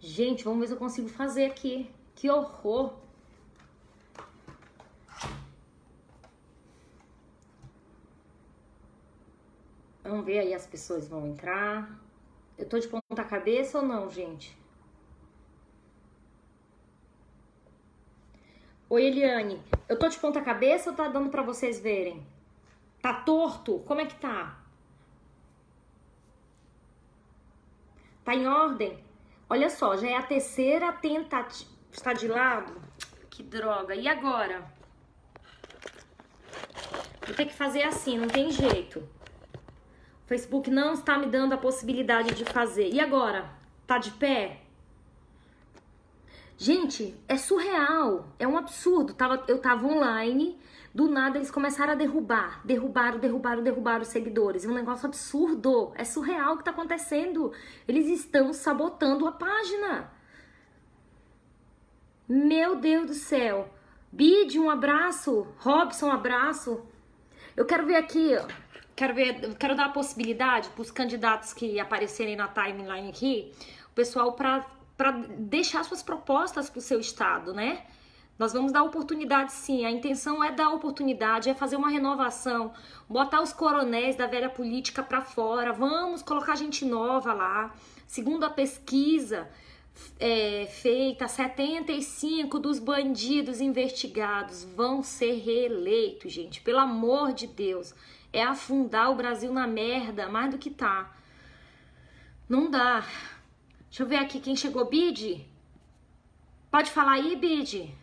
Gente, vamos ver se eu consigo fazer aqui. Que horror. Vamos ver aí, as pessoas vão entrar. Eu tô de ponta cabeça ou não, gente? Oi, Eliane. Eu tô de ponta cabeça ou tá dando pra vocês verem? Tá torto? Como é que tá? Tá em ordem? Olha só, já é a terceira tentativa. Está de lado? Que droga. E agora? Vou ter que fazer assim, não tem jeito. O Facebook não está me dando a possibilidade de fazer. E agora? Tá de pé? Gente, é surreal. É um absurdo. Eu tava online, do nada eles começaram a derrubar os seguidores. É um negócio absurdo. É surreal o que tá acontecendo. Eles estão sabotando a página. Meu Deus do céu. Bid, um abraço. Robson, um abraço. Eu quero ver aqui, ó. Quero dar a possibilidade para os candidatos que aparecerem na timeline aqui, o pessoal para deixar suas propostas para o seu estado, né? Nós vamos dar oportunidade, sim. A intenção é dar oportunidade, é fazer uma renovação, botar os coronéis da velha política para fora. Vamos colocar gente nova lá. Segundo a pesquisa feita, 75 dos bandidos investigados vão ser reeleitos, gente. Pelo amor de Deus. É afundar o Brasil na merda, mais do que tá. Não dá. Deixa eu ver aqui quem chegou. Bid? Pode falar aí, Bid?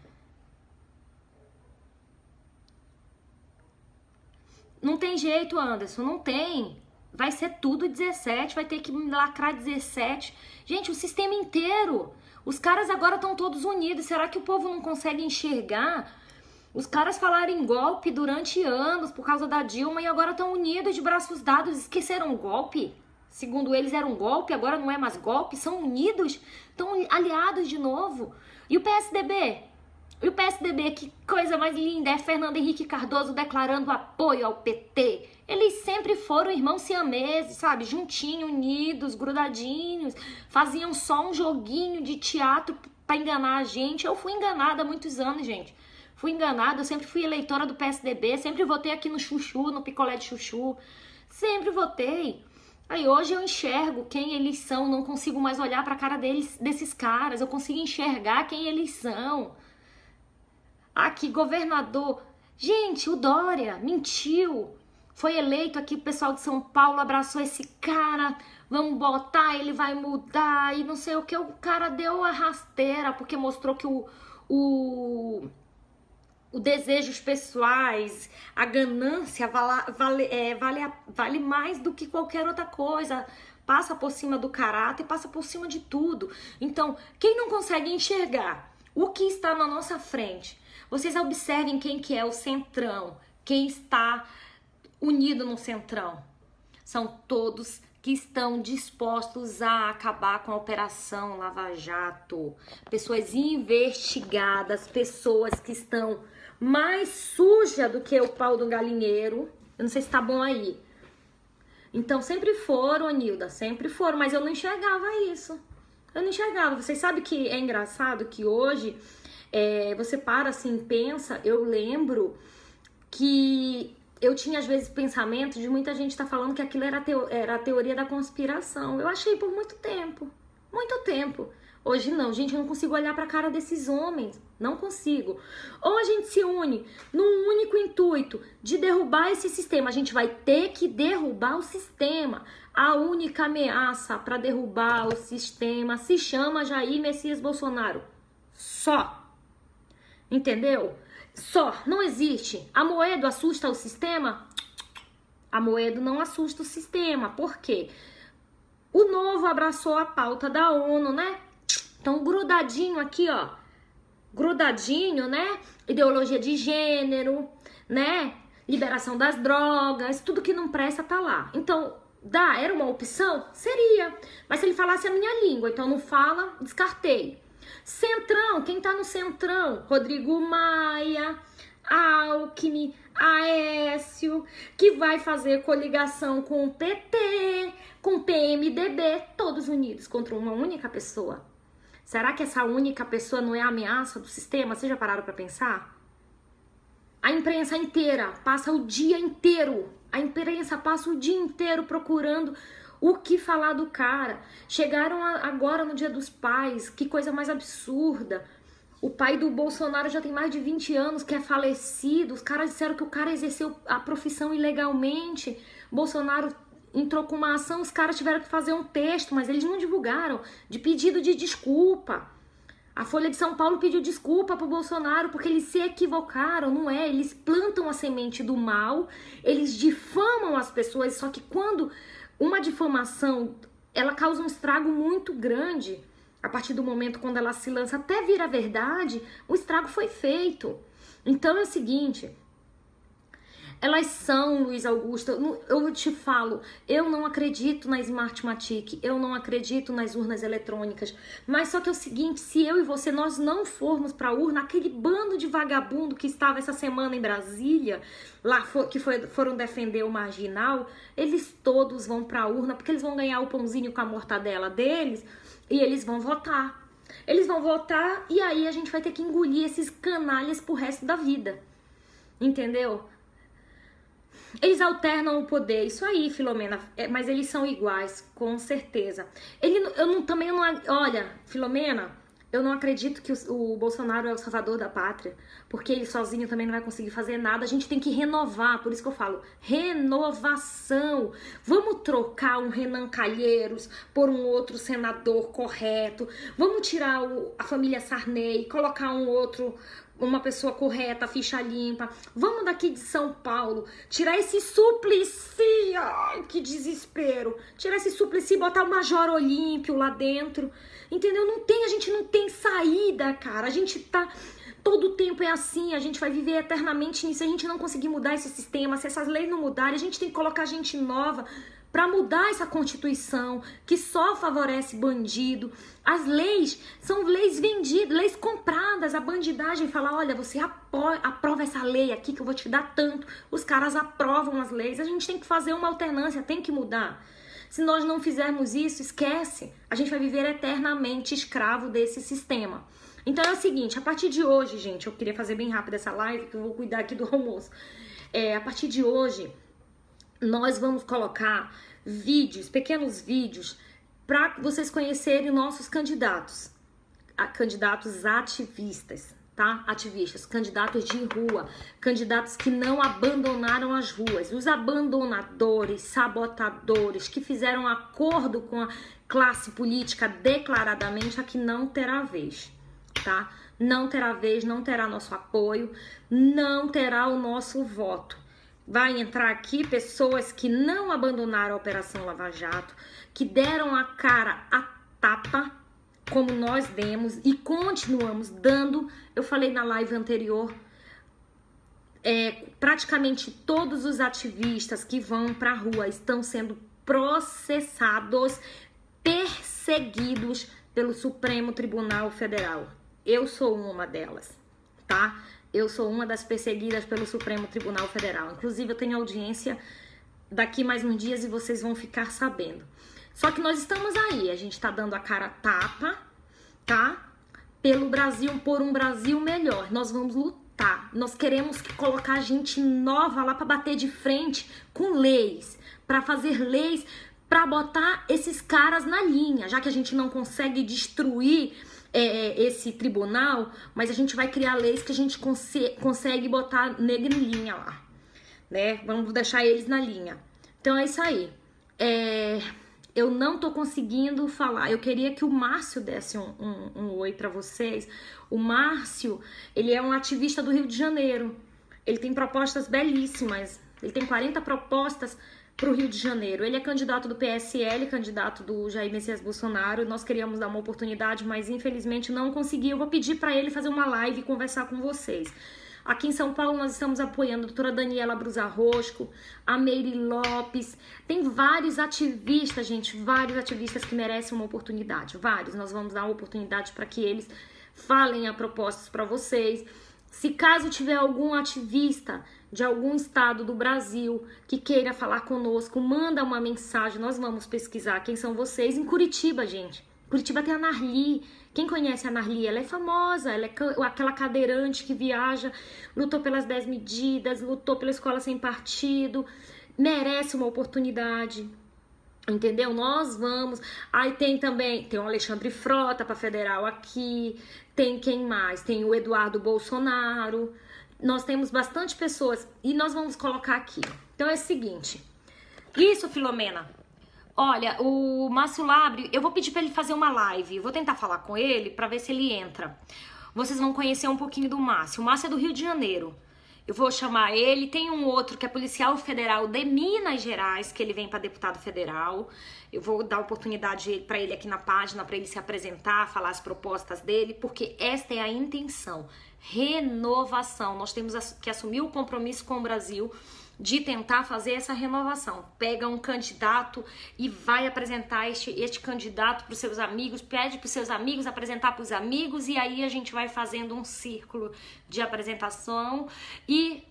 Não tem jeito, Anderson, não tem. Vai ser tudo 17, vai ter que lacrar 17. Gente, o sistema inteiro. Os caras agora estão todos unidos. Será que o povo não consegue enxergar? Os caras falaram em golpe durante anos por causa da Dilma e agora estão unidos de braços dados. Esqueceram o golpe? Segundo eles era um golpe, agora não é mais golpe. São unidos, estão aliados de novo. E o PSDB? E o PSDB, que coisa mais linda, é Fernando Henrique Cardoso declarando apoio ao PT. Eles sempre foram irmãos siameses, sabe? Juntinhos, unidos, grudadinhos. Faziam só um joguinho de teatro pra enganar a gente. Eu fui enganada há muitos anos, gente. Fui enganada, eu sempre fui eleitora do PSDB, sempre votei aqui no Chuchu, no picolé de chuchu. Sempre votei. Aí hoje eu enxergo quem eles são, não consigo mais olhar pra cara desses caras. Eu consigo enxergar quem eles são. Aqui, governador. Gente, o Dória mentiu. Foi eleito aqui, o pessoal de São Paulo abraçou esse cara. Vamos botar, ele vai mudar e não sei o que. O cara deu a rasteira porque mostrou que o desejos pessoais, a ganância vale mais do que qualquer outra coisa. Passa por cima do caráter, passa por cima de tudo. Então, quem não consegue enxergar o que está na nossa frente, vocês observem quem que é o centrão, quem está unido no centrão. São todos que estão dispostos a acabar com a Operação Lava Jato. Pessoas investigadas, pessoas que estão mais sujas do que o pau do galinheiro. Eu não sei se tá bom aí. Então, sempre foram, Anilda, sempre foram, mas eu não enxergava isso. Eu não enxergava. Vocês sabem que é engraçado que hoje, você para assim, pensa, eu lembro que eu tinha às vezes pensamento de muita gente tá falando que aquilo era a teoria da conspiração. Eu achei por muito tempo. Muito tempo. Hoje não, gente, eu não consigo olhar pra cara desses homens. Não consigo. Ou a gente se une num único intuito de derrubar esse sistema. A gente vai ter que derrubar o sistema. A única ameaça para derrubar o sistema se chama Jair Messias Bolsonaro. Só. Entendeu? Só. Não existe. A Moedo assusta o sistema? A Moedo não assusta o sistema. Por quê? O Novo abraçou a pauta da ONU, né? Então, grudadinho aqui, ó. Grudadinho, né? Ideologia de gênero, né? Liberação das drogas, tudo que não presta tá lá. Então, era uma opção? Seria. Mas se ele falasse a minha língua, então não fala, descartei. Centrão, quem tá no centrão? Rodrigo Maia, Alckmin, Aécio, que vai fazer coligação com o PT, com o PMDB, todos unidos contra uma única pessoa. Será que essa única pessoa não é a ameaça do sistema? Vocês já pararam para pensar? A imprensa inteira passa o dia inteiro, procurando o que falar do cara. Chegaram agora no Dia dos Pais, que coisa mais absurda. O pai do Bolsonaro já tem mais de 20 anos, que é falecido. Os caras disseram que o cara exerceu a profissão ilegalmente. Bolsonaro entrou com uma ação, os caras tiveram que fazer um texto, mas eles não divulgaram, de pedido de desculpa. A Folha de São Paulo pediu desculpa pro Bolsonaro porque eles se equivocaram, não é? Eles plantam a semente do mal, eles difamam as pessoas, só que quando uma difamação, ela causa um estrago muito grande. A partir do momento quando ela se lança até vir a verdade, o estrago foi feito. Então é o seguinte, elas são, Luiz Augusto, eu te falo, eu não acredito na Smartmatic, eu não acredito nas urnas eletrônicas, mas só que é o seguinte, se eu e você, nós não formos pra urna, aquele bando de vagabundo que estava essa semana em Brasília, lá foram defender o marginal, eles todos vão pra urna, porque eles vão ganhar o pãozinho com a mortadela deles, e eles vão votar. Eles vão votar e aí a gente vai ter que engolir esses canalhas pro resto da vida. Entendeu? Eles alternam o poder, isso aí, Filomena, mas eles são iguais, com certeza. Olha, Filomena, eu não acredito que o Bolsonaro é o salvador da pátria, porque ele sozinho também não vai conseguir fazer nada. A gente tem que renovar, por isso que eu falo, renovação. Vamos trocar um Renan Calheiros por um outro senador correto. Vamos tirar a família Sarney, colocar uma pessoa correta, ficha limpa. Vamos daqui de São Paulo, tirar esse Suplicy, ai, que desespero. Tirar esse Suplicy e botar o Major Olímpio lá dentro. Entendeu? A gente não tem saída, cara. A gente tá... Todo o tempo é assim, a gente vai viver eternamente nisso. Se a gente não conseguir mudar esse sistema, se essas leis não mudarem, a gente tem que colocar gente nova para mudar essa Constituição que só favorece bandido. As leis são leis vendidas, leis compradas. A bandidagem fala, olha, você aprova essa lei aqui que eu vou te dar tanto. Os caras aprovam as leis. A gente tem que fazer uma alternância, tem que mudar. Se nós não fizermos isso, esquece. A gente vai viver eternamente escravo desse sistema. Então é o seguinte, a partir de hoje, gente, eu queria fazer bem rápido essa live, que eu vou cuidar aqui do almoço. A partir de hoje, nós vamos colocar vídeos, pequenos vídeos, para vocês conhecerem nossos candidatos. Candidatos ativistas, tá? Ativistas, candidatos de rua, candidatos que não abandonaram as ruas. Os abandonadores, sabotadores, que fizeram acordo com a classe política declaradamente, aqui não terá vez, tá? Não terá vez, não terá nosso apoio, não terá o nosso voto. Vai entrar aqui pessoas que não abandonaram a Operação Lava Jato, que deram a cara a tapa, como nós demos e continuamos dando. Eu falei na live anterior, praticamente todos os ativistas que vão pra rua estão sendo processados, perseguidos pelo Supremo Tribunal Federal. Eu sou uma delas, tá? Eu sou uma das perseguidas pelo Supremo Tribunal Federal. Inclusive, eu tenho audiência daqui mais uns dias e vocês vão ficar sabendo. Só que nós estamos aí, a gente tá dando a cara a tapa, tá? Pelo Brasil, por um Brasil melhor. Nós vamos lutar. Nós queremos colocar gente nova lá para bater de frente com leis, para fazer leis, para botar esses caras na linha, já que a gente não consegue destruir esse tribunal, mas a gente vai criar leis que a gente consegue botar negro em linha lá, né? Vamos deixar eles na linha. Então é isso aí. Eu não tô conseguindo falar. Eu queria que o Márcio desse um oi pra vocês. O Márcio, ele é um ativista do Rio de Janeiro. Ele tem propostas belíssimas. Ele tem 40 propostas pro Rio de Janeiro. Ele é candidato do PSL, candidato do Jair Messias Bolsonaro. Nós queríamos dar uma oportunidade, mas infelizmente não consegui. Eu vou pedir para ele fazer uma live e conversar com vocês. Aqui em São Paulo nós estamos apoiando a doutora Daniela Brusarrosco, a Meire Lopes. Tem vários ativistas, gente, vários ativistas que merecem uma oportunidade. Vários. Nós vamos dar uma oportunidade para que eles falem a propostas para vocês. Se caso tiver algum ativista de algum estado do Brasil que queira falar conosco, manda uma mensagem, nós vamos pesquisar quem são vocês. Em Curitiba, gente. Curitiba tem a Narli. Quem conhece a Narli? Ela é famosa, ela é aquela cadeirante que viaja, lutou pelas 10 medidas, lutou pela escola sem partido, merece uma oportunidade, entendeu? Nós vamos. Aí tem também, tem o Alexandre Frota para federal aqui, tem quem mais? Tem o Eduardo Bolsonaro, nós temos bastante pessoas e nós vamos colocar aqui. Então é o seguinte, isso, Filomena. Olha, o Márcio Labre, eu vou pedir para ele fazer uma live. Eu vou tentar falar com ele para ver se ele entra. Vocês vão conhecer um pouquinho do Márcio. O Márcio é do Rio de Janeiro. Eu vou chamar ele. Tem um outro que é policial federal de Minas Gerais, que ele vem para deputado federal. Eu vou dar oportunidade para ele aqui na página, para ele se apresentar, falar as propostas dele, porque esta é a intenção. Renovação. Nós temos que assumir o compromisso com o Brasil de tentar fazer essa renovação. Pega um candidato e vai apresentar este candidato para os seus amigos, pede para os seus amigos apresentar para os amigos, e aí a gente vai fazendo um círculo de apresentação e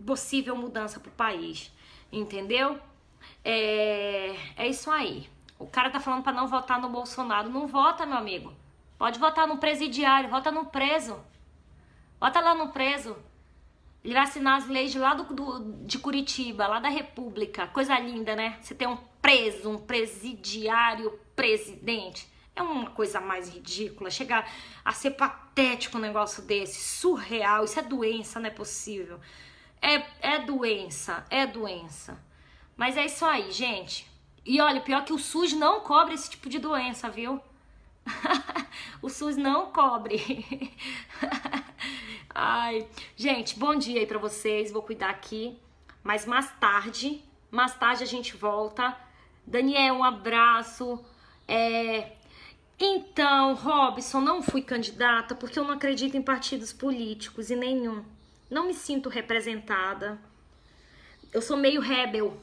possível mudança para o país, entendeu? É isso aí. O cara tá falando para não votar no Bolsonaro. Não vota, meu amigo. Pode votar no presidiário, vota no preso. Vota lá no preso. Ele vai assinar as leis de lá de Curitiba, lá da República. Coisa linda, né? Você tem um preso, um presidiário presidente. É uma coisa mais ridícula. Chega a ser patético um negócio desse. Surreal. Isso é doença, não é possível. É doença, é doença. Mas é isso aí, gente. E olha, pior que o SUS não cobre esse tipo de doença, viu? O SUS não cobre. Ai, gente, bom dia aí pra vocês, vou cuidar aqui, mas mais tarde a gente volta. Daniel, um abraço. Então, Robson, não fui candidata porque eu não acredito em partidos políticos e nenhum. Não me sinto representada. Eu sou meio rebel,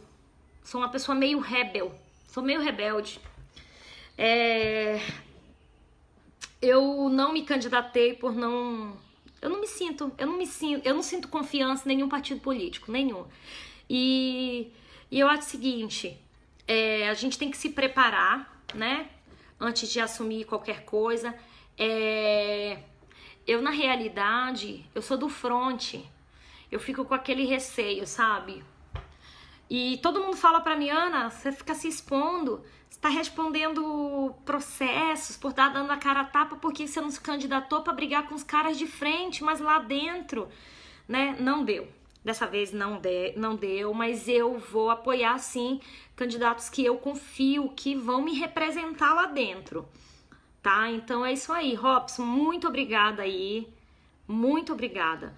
sou uma pessoa meio rebel, sou meio rebelde. Eu não me candidatei por não... Eu não sinto confiança em nenhum partido político, nenhum. E eu acho o seguinte, a gente tem que se preparar, né? Antes de assumir qualquer coisa. Eu, na realidade, eu sou do fronte. Eu fico com aquele receio, sabe? E todo mundo fala pra mim, Ana, você fica se expondo, você tá respondendo processos por estar dando a cara a tapa porque você não se candidatou pra brigar com os caras de frente, mas lá dentro, né, não deu. Dessa vez não deu, mas eu vou apoiar sim candidatos que eu confio que vão me representar lá dentro, tá? Então é isso aí, Robson, muito obrigada aí, muito obrigada.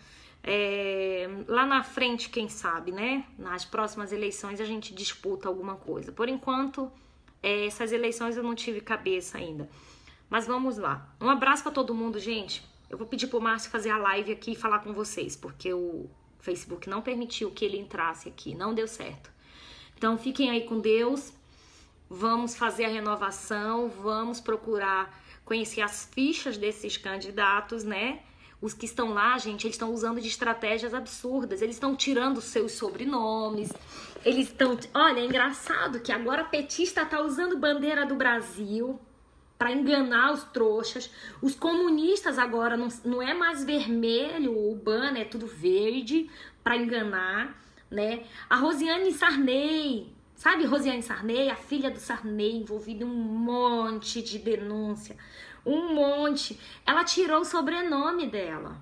Lá na frente, quem sabe, né? Nas próximas eleições a gente disputa alguma coisa. Por enquanto, essas eleições eu não tive cabeça ainda. Mas vamos lá. Um abraço pra todo mundo, gente. Eu vou pedir pro Márcio fazer a live aqui e falar com vocês, porque o Facebook não permitiu que ele entrasse aqui, não deu certo. Então fiquem aí com Deus. Vamos fazer a renovação, vamos procurar conhecer as fichas desses candidatos, né? Os que estão lá, gente, eles estão usando de estratégias absurdas. Eles estão tirando seus sobrenomes. Eles estão... Olha, é engraçado que agora a petista tá usando bandeira do Brasil para enganar os trouxas. Os comunistas agora não é mais vermelho, o banner é tudo verde para enganar, né? A Rosiane Sarney, sabe Rosiane Sarney? A filha do Sarney, envolvida em um monte de denúncia. Um monte. Ela tirou o sobrenome dela.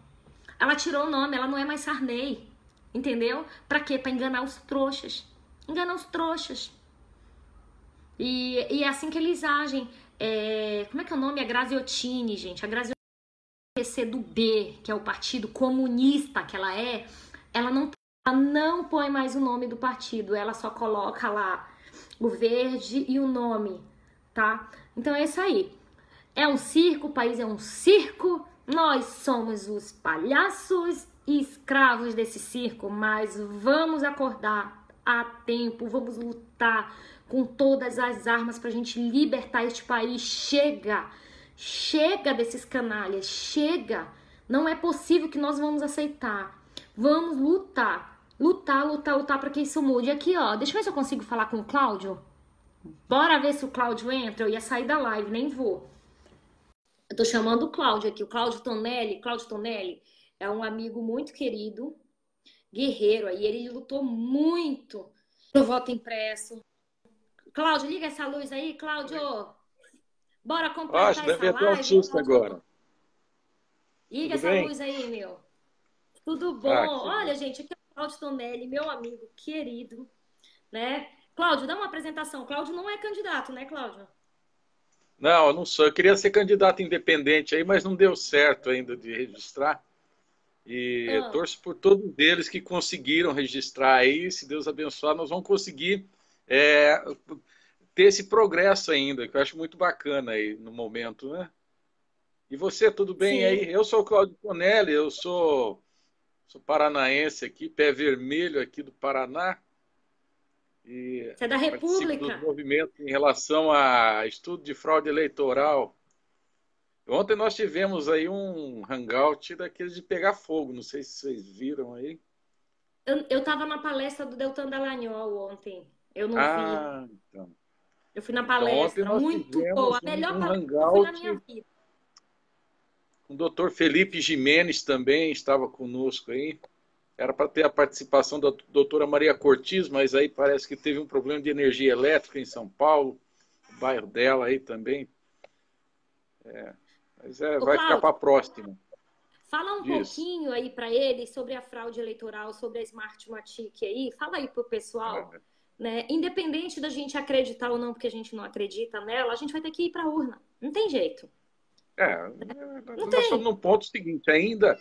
Ela tirou o nome, ela não é mais Sarney. Entendeu? Pra quê? Pra enganar os trouxas. Enganar os trouxas. E é assim que eles agem. Como é que é o nome? A Graziottini, gente. A Graziottini, PC do B, que é o partido comunista que ela não põe mais o nome do partido. Ela só coloca lá o verde e o nome, tá? Então é isso aí. É um circo, o país é um circo, nós somos os palhaços e escravos desse circo, mas vamos acordar a tempo, vamos lutar com todas as armas pra gente libertar este país. Chega! Chega desses canalhas, chega! Não é possível que nós vamos aceitar. Vamos lutar, lutar pra que isso mude. Aqui, ó, deixa eu ver se eu consigo falar com o Cláudio. Bora ver se o Cláudio entra, eu ia sair da live, nem vou. Eu tô chamando o Cláudio aqui, o Cláudio Tonelli. Cláudio Tonelli é um amigo muito querido, guerreiro aí, ele lutou muito pro voto impresso. Cláudio, liga essa luz aí, Cláudio. Oi. Bora Acho, completar essa deve ter um live, susto Cláudio. agora. Liga Tudo essa bem? luz aí, meu. Tudo bom? Ah, que Olha, bom. gente, aqui é o Cláudio Tonelli, meu amigo querido, né? Cláudio, dá uma apresentação. Cláudio não é candidato, né, Cláudio? Não, eu não sou. Eu queria ser candidato independente aí, mas não deu certo ainda de registrar. E Ah, torço por todos eles que conseguiram registrar aí. Se Deus abençoar, nós vamos conseguir é, ter esse progresso ainda, que eu acho muito bacana aí no momento, né? E você, tudo bem sim. aí? Eu sou o Claudio Tonelli, sou paranaense aqui, pé vermelho aqui do Paraná. E Você é da participo dos República? movimentos em relação a estudo de fraude eleitoral. Ontem nós tivemos aí um hangout daqueles de pegar fogo, não sei se vocês viram aí. Eu tava na palestra do Deltan Dallagnol ontem. Eu não vi. Ah, então. Eu fui na Então ontem palestra, nós muito boa. tivemos A melhor um palestra que eu fui na minha hangout vida. com o Dr. Felipe Jimenez também estava conosco aí. Era para ter a participação da doutora Maria Cortiz, mas aí parece que teve um problema de energia elétrica em São Paulo, o bairro dela aí também. Mas Ô, vai ficar para Cláudio, a próxima. fala um Diz. pouquinho aí para ele sobre a fraude eleitoral, sobre a Smartmatic aí. Fala aí pro pessoal, né? Independente da gente acreditar ou não, porque a gente não acredita nela, a gente vai ter que ir pra urna. Não tem jeito. É, Não nós estamos tem. num ponto seguinte, ainda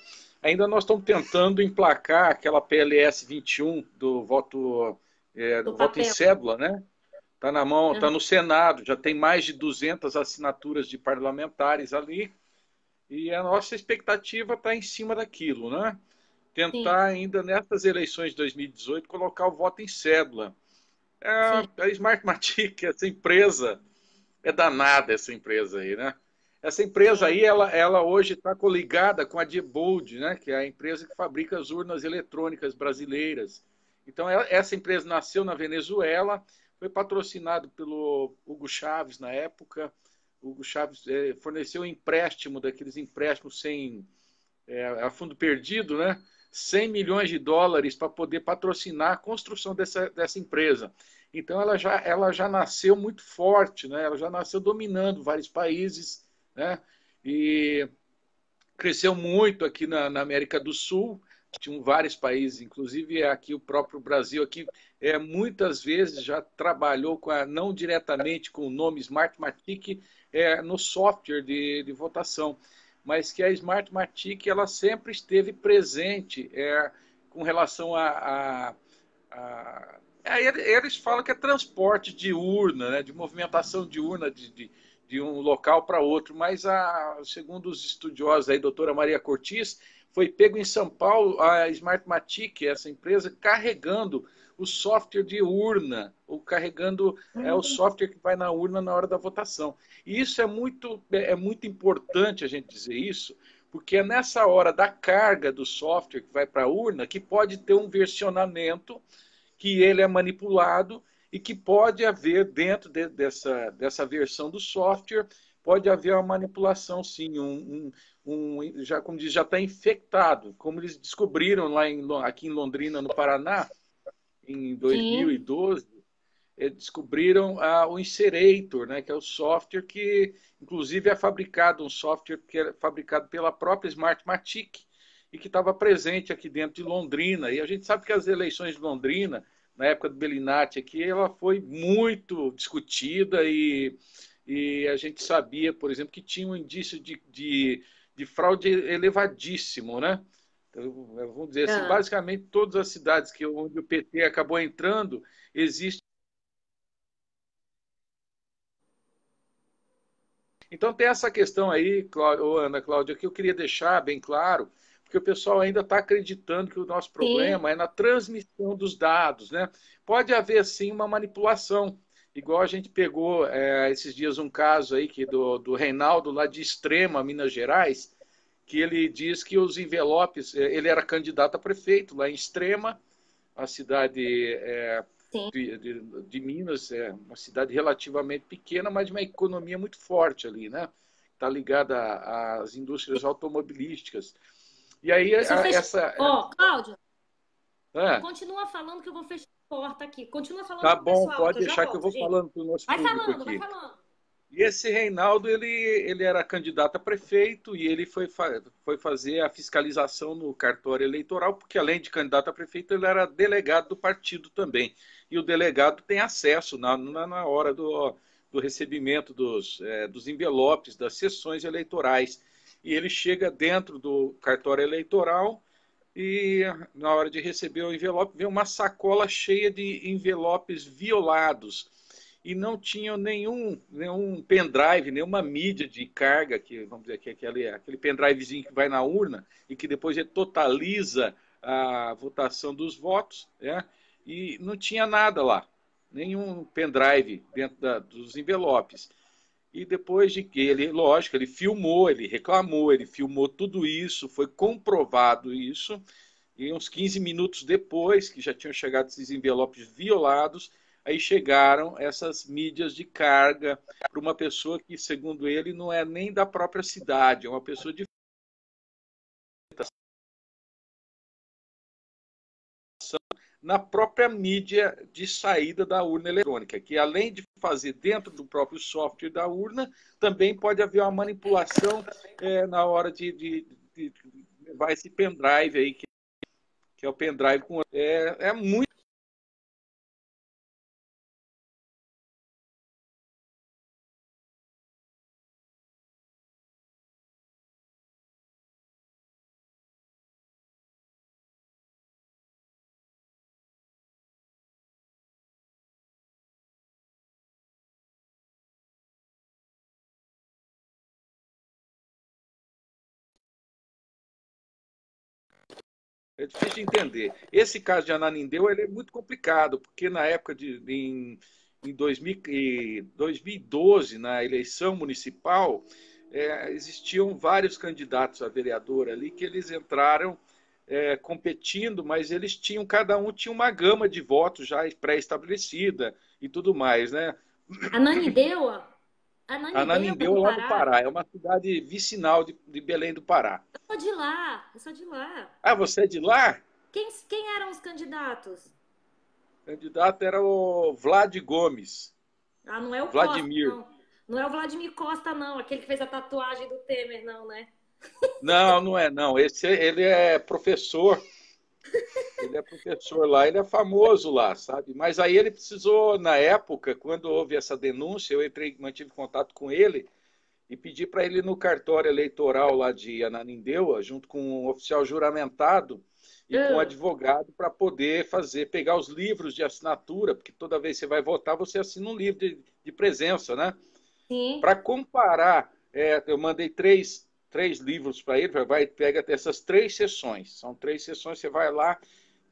nós estamos tentando emplacar aquela PLS 21 Do do voto em papel. cédula, né? Está na mão, está Aham. no Senado, já tem mais de 200 assinaturas de parlamentares ali, e a nossa expectativa está em cima daquilo, né? Sim, Tentar ainda nessas eleições de 2018 colocar o voto em cédula. É, sim, a Smartmatic, essa empresa, é danada essa empresa aí, né? Essa empresa sim. aí, ela hoje está coligada com a Diebold, né? Que é a empresa que fabrica as urnas eletrônicas brasileiras. Então, essa empresa nasceu na Venezuela, foi patrocinado pelo Hugo Chávez na época. O Hugo Chávez forneceu um empréstimo, daqueles empréstimos sem a fundo perdido, né? 100 milhões de dólares para poder patrocinar a construção dessa empresa. Então ela já nasceu muito forte, né? Ela já nasceu dominando vários países, né? E cresceu muito aqui na América do Sul. Tinham vários países, inclusive aqui o próprio Brasil aqui muitas vezes já trabalhou não diretamente com o nome Smartmatic no software de votação, mas que a Smartmatic ela sempre esteve presente com relação eles falam que é transporte de urna, né, de movimentação de urna de um local para outro, mas segundo os estudiosos aí, doutora Maria Cortiz, foi pego em São Paulo a Smartmatic, essa empresa, carregando o software de urna, ou carregando o Hum, software que vai na urna na hora da votação. E isso é muito importante a gente dizer isso, porque é nessa hora da carga do software que vai para a urna que pode ter um versionamento que ele é manipulado e que pode haver dentro dessa versão do software, pode haver uma manipulação, sim, já como diz, já está infectado, como eles descobriram aqui em Londrina, no Paraná, em sim. 2012, descobriram o Inserator, né, que é o software que, inclusive, é fabricado, um software que é fabricado pela própria Smartmatic e que estava presente aqui dentro de Londrina. E a gente sabe que as eleições de Londrina, na época do Bellinati aqui, ela foi muito discutida e a gente sabia, por exemplo, que tinha um indício de fraude elevadíssimo, né? Então, vamos dizer assim, Ah. basicamente todas as cidades onde o PT acabou entrando, existe. Então tem essa questão aí, Ana Cláudia, que eu queria deixar bem claro, porque o pessoal ainda está acreditando que o nosso Sim. problema é na transmissão dos dados, né? Pode haver sim uma manipulação, igual a gente pegou esses dias um caso aí do Reinaldo lá de Extrema, Minas Gerais, que ele diz que os envelopes, ele era candidato a prefeito lá em Extrema, a cidade Sim. de Minas, é uma cidade relativamente pequena, mas de uma economia muito forte ali, né? está ligada às indústrias automobilísticas. E aí, Cláudia, É. continua falando que eu vou fechar a porta aqui. Continua falando Tá com o bom, pessoal, pode que eu já deixar que eu volto, vou gente. falando para o nosso público aqui. Vai falando. E esse Reinaldo, ele era candidato a prefeito e ele foi fazer a fiscalização no cartório eleitoral, porque além de candidato a prefeito, ele era delegado do partido também. E o delegado tem acesso na hora do recebimento dos envelopes, das sessões eleitorais. E ele chega dentro do cartório eleitoral e, na hora de receber o envelope, vê uma sacola cheia de envelopes violados e não tinham nenhum pendrive, nenhuma mídia de carga, que vamos dizer que é aquele pendrivezinho que vai na urna e que depois ele totaliza a votação dos votos, né? E não tinha nada lá, nenhum pendrive dentro dos envelopes. E depois de que ele, lógico, ele filmou, ele reclamou, ele filmou tudo isso, foi comprovado isso, e uns 15 minutos depois, que já tinham chegado esses envelopes violados, aí chegaram essas mídias de carga para uma pessoa que, segundo ele, não é nem da própria cidade, é uma pessoa de na própria mídia de saída da urna eletrônica, que além de fazer dentro do próprio software da urna, também pode haver uma manipulação na hora de levar esse pendrive aí, que é o pendrive com... É muito... É difícil de entender. Esse caso de Ananindeua ele é muito complicado, porque na época em 2012, na eleição municipal, existiam vários candidatos a vereador ali que eles entraram competindo, mas eles tinham, cada um tinha uma gama de votos já pré-estabelecida e tudo mais, né? Ananindeua? Ananindeua, lá no Pará. É uma cidade vicinal de Belém do Pará. Eu sou de lá. Ah, você é de lá? Quem eram os candidatos? O candidato era o Vlad Gomes. Ah, não é o Vladimir. Costa, não. Não é o Vladimir Costa, não. Aquele que fez a tatuagem do Temer, não, né? Não, não é, não. Ele é professor. Ele é professor lá, ele é famoso lá, sabe? Mas aí ele precisou, na época, quando houve essa denúncia, eu mantive contato com ele e pedi para ele ir no cartório eleitoral lá de Ananindeua, junto com um oficial juramentado e com um advogado, para poder pegar os livros de assinatura, porque toda vez que você vai votar, você assina um livro de presença, né? Sim. Para comparar, eu mandei três livros para ele, pega essas 3 sessões. São 3 sessões, você vai lá,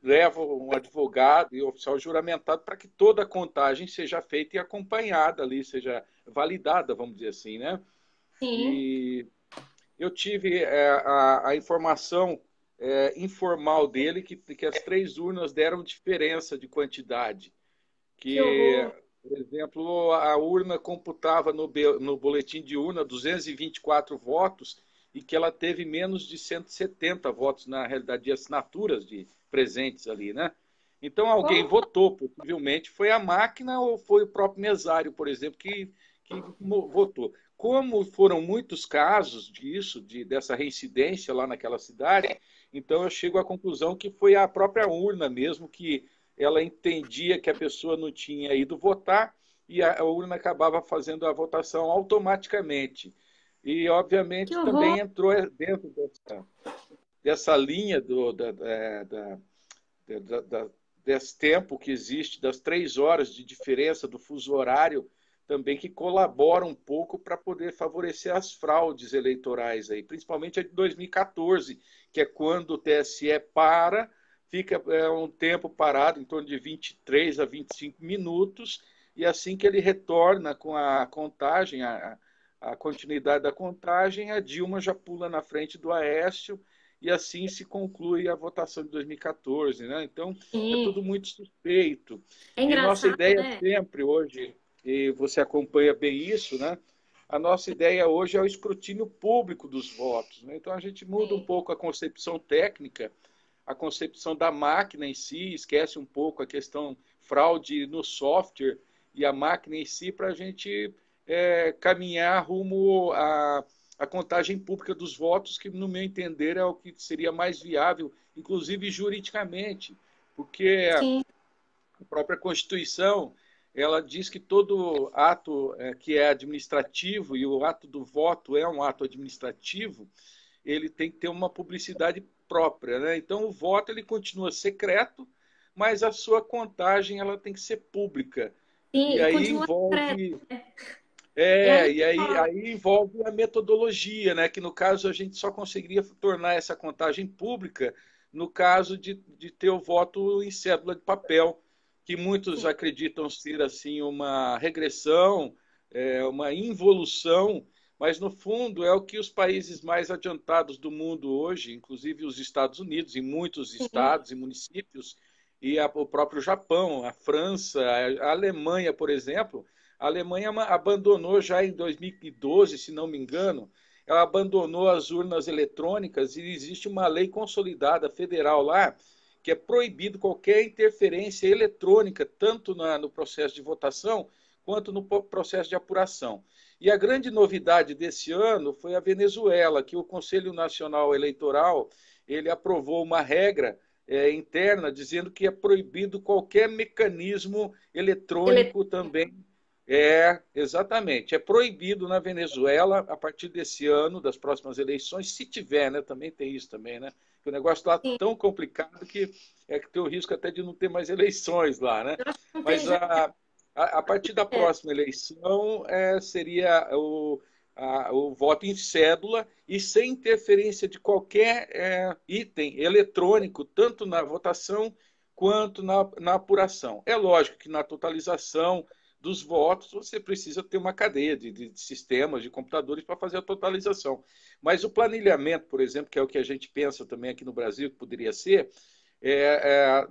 leva um advogado e oficial juramentado para que toda a contagem seja feita e acompanhada ali, seja validada, vamos dizer assim, né? Sim. E eu tive a informação informal dele que as 3 urnas deram diferença de quantidade. Que por exemplo, a urna computava no boletim de urna 224 votos e que ela teve menos de 170 votos, na realidade, de assinaturas de presentes ali, né? Então, alguém votou, possivelmente foi a máquina ou foi o próprio mesário, por exemplo, que votou. Como foram muitos casos dessa reincidência lá naquela cidade, então eu chego à conclusão que foi a própria urna mesmo que ela entendia que a pessoa não tinha ido votar e a urna acabava fazendo a votação automaticamente. E, obviamente, também entrou dentro dessa linha desse tempo que existe, das 3 horas de diferença do fuso horário, também que colabora um pouco para poder favorecer as fraudes eleitorais, aí, principalmente a de 2014, que é quando o TSE fica um tempo parado, em torno de 23 a 25 minutos, e assim que ele retorna com a contagem, a continuidade da contagem, a Dilma já pula na frente do Aécio, e assim se conclui a votação de 2014. Né? Então, é tudo muito suspeito. É e nossa ideia né? sempre hoje, e você acompanha bem isso, né? a nossa ideia hoje é o escrutínio público dos votos, né? Então a gente muda um Sim. pouco a concepção técnica, a concepção da máquina em si, esquece um pouco a questão fraude no software e a máquina em si para a gente caminhar rumo à contagem pública dos votos, que, no meu entender, é o que seria mais viável, inclusive juridicamente, porque Sim. a própria Constituição ela diz que todo ato que é administrativo, e o ato do voto é um ato administrativo, ele tem que ter uma publicidade própria, né? Então o voto ele continua secreto, mas a sua contagem ela tem que ser pública. Sim, E e aí continua secreto. envolve É aí e que fala. aí envolve a metodologia, né? Que no caso a gente só conseguiria tornar essa contagem pública no caso de ter o voto em cédula de papel, que muitos Sim, acreditam ser assim uma regressão, uma involução, mas no fundo é o que os países mais adiantados do mundo hoje, inclusive os Estados Unidos, em muitos sim, estados e municípios, e o próprio Japão, a França, a Alemanha, por exemplo. A Alemanha abandonou já em 2012, se não me engano, ela abandonou as urnas eletrônicas e existe uma lei consolidada federal lá que é proibido qualquer interferência eletrônica, tanto no processo de votação quanto no processo de apuração. E a grande novidade desse ano foi a Venezuela, que o Conselho Nacional Eleitoral ele aprovou uma regra interna dizendo que é proibido qualquer mecanismo ele- eletrônico também exatamente. É proibido na Venezuela, a partir desse ano, das próximas eleições, se tiver, né? Também tem isso também, né? Que o negócio está sim. tão complicado que tem o risco até de não ter mais eleições lá, né? Eu acho que não tem Mas jeito. a partir da É, próxima eleição seria o voto em cédula e sem interferência de qualquer item eletrônico, tanto na votação quanto na apuração. É lógico que na totalização dos votos, você precisa ter uma cadeia de sistemas, de computadores para fazer a totalização. Mas o planilhamento, por exemplo, que é o que a gente pensa também aqui no Brasil, que poderia ser,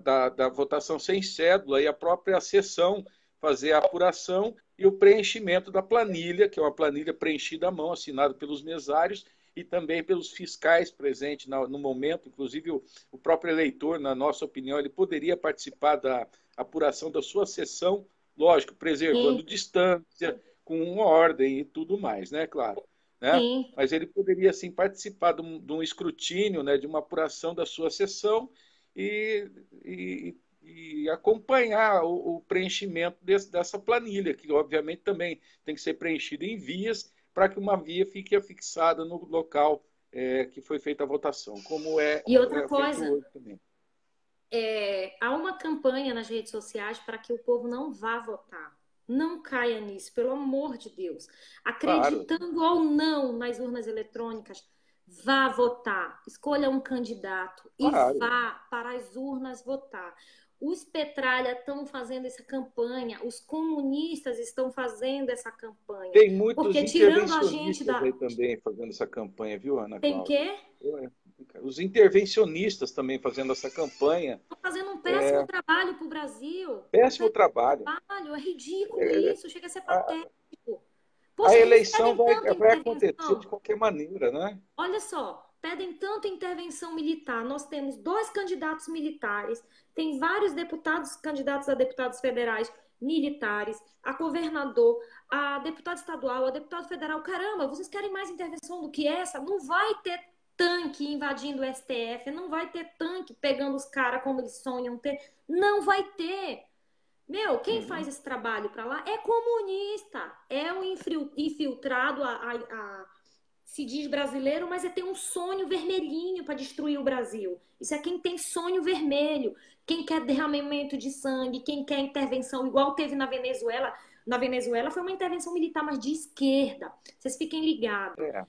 da votação sem cédula e a própria sessão fazer a apuração e o preenchimento da planilha, que é uma planilha preenchida à mão, assinada pelos mesários e também pelos fiscais presentes no momento. Inclusive, o próprio eleitor, na nossa opinião, ele poderia participar da apuração da sua sessão, lógico, sim, preservando distância, com uma ordem e tudo mais, né? Claro. Né? sim. Mas ele poderia, assim, participar de um escrutínio, né, de uma apuração da sua sessão e, e, e acompanhar o preenchimento dessa planilha, que obviamente também tem que ser preenchida em vias para que uma via fique afixada no local que foi feita a votação, como E outra feito coisa, hoje também. há uma campanha nas redes sociais para que o povo não vá votar. Não caia nisso, pelo amor de Deus. Claro, Acreditando ou não nas urnas eletrônicas, vá votar. Escolha um candidato e claro. vá para as urnas votar. Os Petralha estão fazendo essa campanha, os comunistas estão fazendo essa campanha. Tem muitos Porque tirando a gente intervencionistas da. aí também fazendo essa campanha, viu, Ana Tem Cláudia? quê? Os intervencionistas também fazendo essa campanha. Estão fazendo um péssimo trabalho para o Brasil. Um Péssimo péssimo trabalho. trabalho. É ridículo isso. Chega a ser A, patético. a Poxa, eles eleição pedem tanta vai acontecer de intervenção. qualquer maneira, né? Olha só, pedem tanta intervenção militar. Nós temos dois candidatos militares, tem vários deputados, candidatos a deputados federais militares, a governador, a deputado estadual, a deputado federal. Caramba, vocês querem mais intervenção do que essa? Não vai ter tanque invadindo o STF, não vai ter tanque pegando os caras como eles sonham ter. Não vai ter. Meu, quem faz Uhum. esse trabalho para lá é comunista, é um infiltrado se diz brasileiro, mas tem um sonho vermelhinho para destruir o Brasil. Isso é quem tem sonho vermelho, quem quer derramamento de sangue, quem quer intervenção, igual teve na Venezuela. Na Venezuela foi uma intervenção militar, mas de esquerda. Vocês fiquem ligados. É.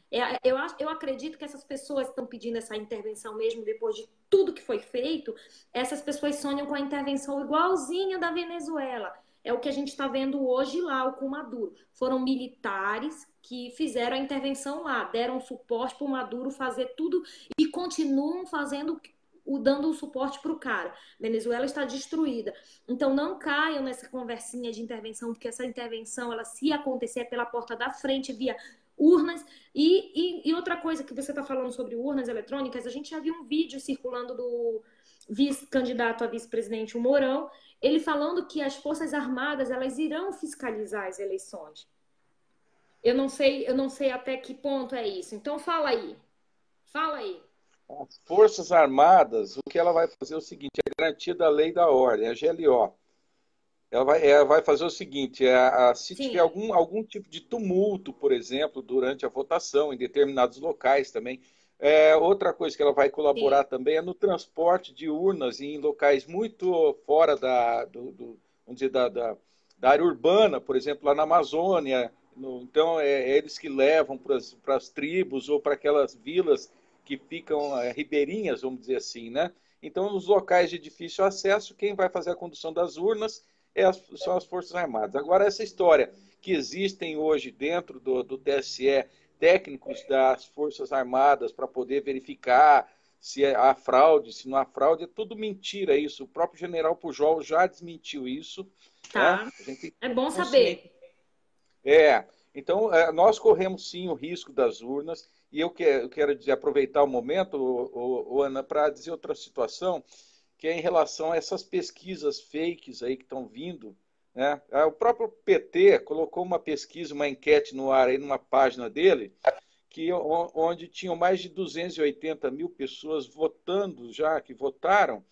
Eu acredito que essas pessoas estão pedindo essa intervenção mesmo depois de tudo que foi feito. Essas pessoas sonham com a intervenção igualzinha da Venezuela. É o que a gente está vendo hoje lá, com o Maduro. Foram militares que fizeram a intervenção lá, deram suporte para o Maduro fazer tudo e continuam fazendo dando o suporte para o cara. Venezuela está destruída. Então não caiam nessa conversinha de intervenção, porque essa intervenção, ela se acontecer é pela porta da frente, via urnas. E outra coisa que você está falando sobre urnas eletrônicas, a gente já viu um vídeo circulando do vice-candidato a vice-presidente, o Mourão, ele falando que as Forças Armadas elas irão fiscalizar as eleições. Eu não sei até que ponto é isso. Então fala aí. Fala aí. As Forças Armadas, o que ela vai fazer é o seguinte, é garantia da lei e da ordem, a GLO. Ela vai fazer o seguinte, se tiver Sim, algum tipo de tumulto, por exemplo, durante a votação, em determinados locais também, outra coisa que ela vai sim, colaborar também é no transporte de urnas em locais muito fora vamos dizer, da área urbana, por exemplo, lá na Amazônia. Então, é eles que levam para as tribos ou para aquelas vilas que ficam ribeirinhas, vamos dizer assim, né? Então, nos locais de difícil acesso, quem vai fazer a condução das urnas são as Forças Armadas. Agora, essa história que existem hoje dentro do TSE técnicos das Forças Armadas para poder verificar se há fraude, se não há fraude, é tudo mentira isso. O próprio general Pujol já desmentiu isso. Né? tá. A gente tem que É ter bom consciência. saber. Então, nós corremos sim o risco das urnas, e eu quero aproveitar o momento, Ana, para dizer outra situação, que é em relação a essas pesquisas fakes aí que estão vindo. Né? O próprio PT colocou uma pesquisa, uma enquete no ar aí numa página dele, onde tinham mais de 280 mil pessoas votando já, que votaram,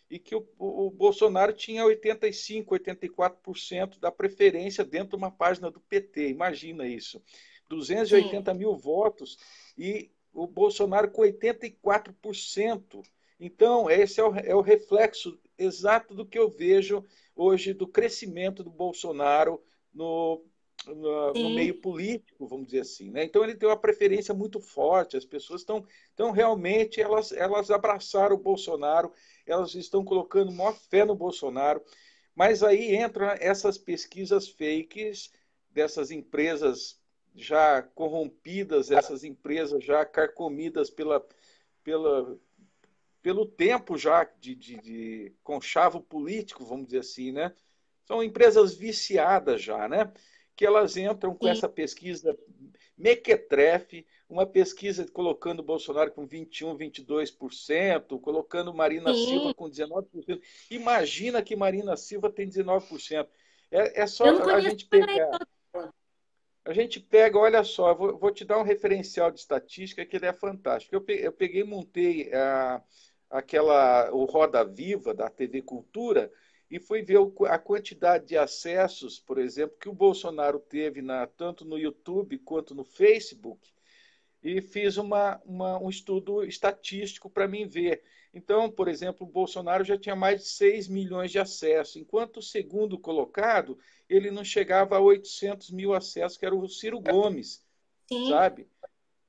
e que o Bolsonaro tinha 85%, 84% da preferência dentro de uma página do PT. Imagina isso. Sim. 280 mil votos e o Bolsonaro com 84%. Então, esse é o reflexo exato do que eu vejo hoje do crescimento do Bolsonaro no meio Sim. político, vamos dizer assim. Né? Então, ele tem uma preferência muito forte, as pessoas estão realmente, elas abraçaram o Bolsonaro, elas estão colocando maior fé no Bolsonaro, mas aí entram essas pesquisas fakes dessas empresas já corrompidas, essas empresas já carcomidas pela, pelo tempo já de conchavo político, vamos dizer assim, né? São empresas viciadas já, né? Que elas entram com Sim. essa pesquisa mequetrefe, uma pesquisa colocando o Bolsonaro com 21, 22%, colocando Marina Silva Sim. com 19%. Imagina que Marina Silva tem 19%. É Eu só não a conheço gente a pegar. eleitora. A gente pega, olha só, vou te dar um referencial de estatística que ele é fantástico. Eu peguei e montei o Roda Viva da TV Cultura e fui ver a quantidade de acessos, por exemplo, que o Bolsonaro teve tanto no YouTube quanto no Facebook, e fiz um estudo estatístico para mim ver. Então, por exemplo, o Bolsonaro já tinha mais de 6 milhões de acessos, enquanto o segundo colocado ele não chegava a 800 mil acessos, que era o Ciro Gomes, Sim. sabe?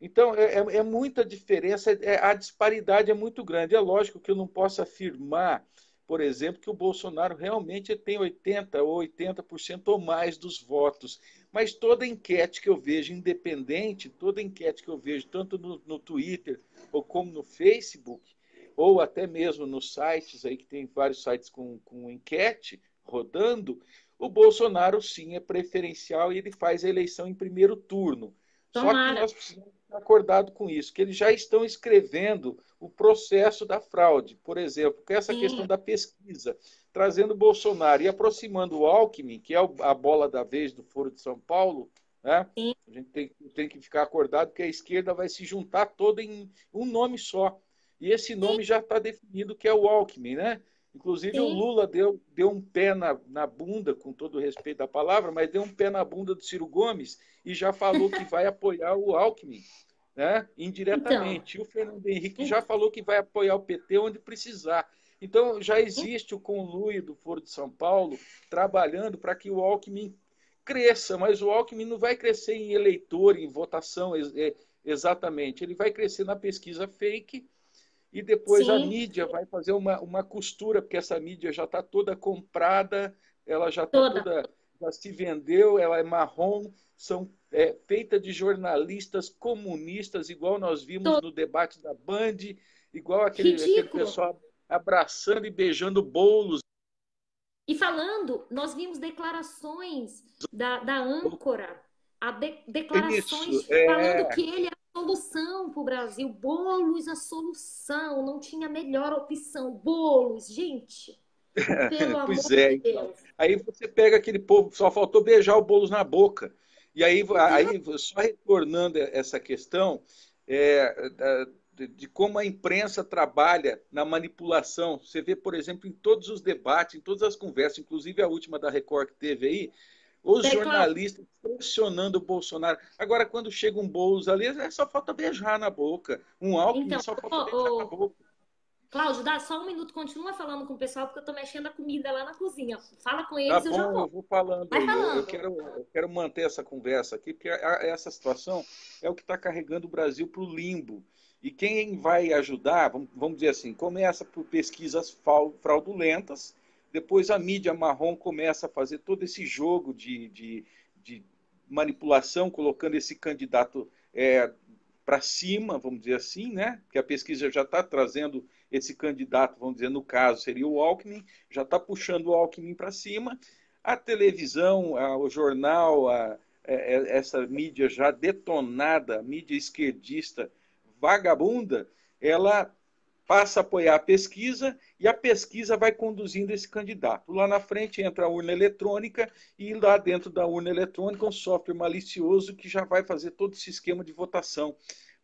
Então, é muita diferença, a disparidade é muito grande. É lógico que eu não posso afirmar, por exemplo, que o Bolsonaro realmente tem 80% ou 80% ou mais dos votos. Mas toda enquete que eu vejo, independente, toda enquete que eu vejo, tanto no Twitter ou como no Facebook, ou até mesmo nos sites, aí que tem vários sites com enquete rodando, o Bolsonaro sim é preferencial e ele faz a eleição em primeiro turno. Só que Tomara. nós precisamos estar acordados com isso, que eles já estão escrevendo o processo da fraude. Por exemplo, com essa questão Sim. da pesquisa, trazendo o Bolsonaro e aproximando o Alckmin, que é a bola da vez do Foro de São Paulo, né? Sim. A gente tem que ficar acordado que a esquerda vai se juntar toda em um nome só. E esse Sim. nome já está definido, que é o Alckmin, né? Inclusive, o Sim. Lula deu um pé na bunda, com todo o respeito da palavra, mas deu um pé na bunda do Ciro Gomes e já falou que vai apoiar o Alckmin, né? Então. Indiretamente. E o Fernando Henrique já falou que vai apoiar o PT onde precisar. Então, já existe o conluio do Foro de São Paulo trabalhando para que o Alckmin cresça, mas o Alckmin não vai crescer em eleitor, em votação exatamente. Ele vai crescer na pesquisa fake e depois a Sim. mídia vai fazer uma costura, porque essa mídia já está toda comprada, ela já está Toda. toda, já se vendeu, ela é marrom, são feita de jornalistas comunistas, igual nós vimos Toda. no debate da Band, igual aquele Ridículo. pessoal abraçando e beijando bolos. E falando, nós vimos declarações da âncora, Isso, declarações falando que é. ele é a solução para o Brasil. Boulos, a solução, não tinha melhor opção. Boulos, gente, pelo amor Pois é, de então. Deus. Aí você pega aquele povo, só faltou beijar o Boulos na boca. E Meu Deus, só retornando essa questão de como a imprensa trabalha na manipulação. Você vê, por exemplo, em todos os debates, em todas as conversas, inclusive a última da Record que teve aí, os Cláudio. jornalistas pressionando o Bolsonaro. Agora, quando chega um Boulos ali, só falta beijar na boca. Um Alckmin Então, só falta beijar na boca. Cláudio, dá só um minuto, continua falando com o pessoal, porque eu tô mexendo a comida lá na cozinha. Fala com Tá eles, eu já bom, eu volto. vou falando Vai aí. falando. Eu quero manter essa conversa aqui, porque essa situação é o que está carregando o Brasil para o limbo. E quem vai ajudar, vamos dizer assim, começa por pesquisas fraudulentas, depois a mídia marrom começa a fazer todo esse jogo de manipulação, colocando esse candidato para cima, vamos dizer assim, né? Que a pesquisa já está trazendo esse candidato, vamos dizer, no caso seria o Alckmin, já está puxando o Alckmin para cima. A televisão, o jornal, essa mídia já detonada, mídia esquerdista vagabunda, ela passa a apoiar a pesquisa e a pesquisa vai conduzindo esse candidato. Lá na frente entra a urna eletrônica e lá dentro da urna eletrônica um software malicioso que já vai fazer todo esse esquema de votação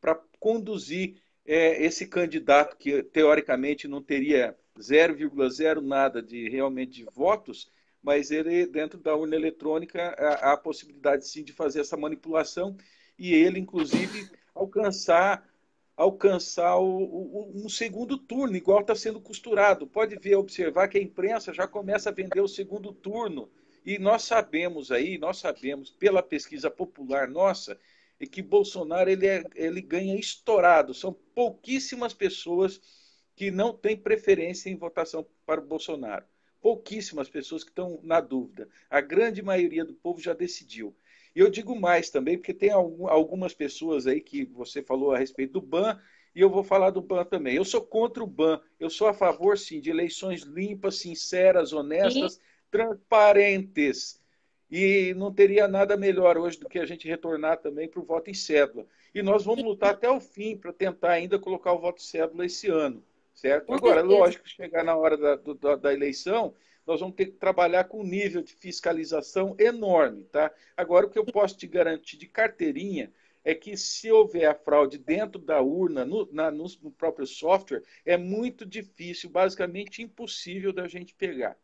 para conduzir esse candidato que teoricamente não teria 0,0 nada de realmente de votos, mas ele dentro da urna eletrônica há a possibilidade sim de fazer essa manipulação e ele inclusive alcançar um segundo turno, igual está sendo costurado. Pode ver, observar que a imprensa já começa a vender o segundo turno. E nós sabemos pela pesquisa popular nossa, que Bolsonaro ele ganha estourado. São pouquíssimas pessoas que não têm preferência em votação para o Bolsonaro. Pouquíssimas pessoas que estão na dúvida. A grande maioria do povo já decidiu. E eu digo mais também, porque tem algumas pessoas aí que você falou a respeito do BAN, e eu vou falar do BAN também. Eu sou contra o BAN, eu sou a favor, sim, de eleições limpas, sinceras, Sim. honestas, transparentes. E não teria nada melhor hoje do que a gente retornar também para o voto em cédula. E nós vamos lutar até o fim para tentar ainda colocar o voto em cédula esse ano, certo? Com Agora, certeza. lógico, chegar na hora da eleição, nós vamos ter que trabalhar com um nível de fiscalização enorme, tá? Agora, o que eu posso te garantir de carteirinha é que se houver a fraude dentro da urna, no próprio software, é muito difícil, basicamente impossível da gente pegar.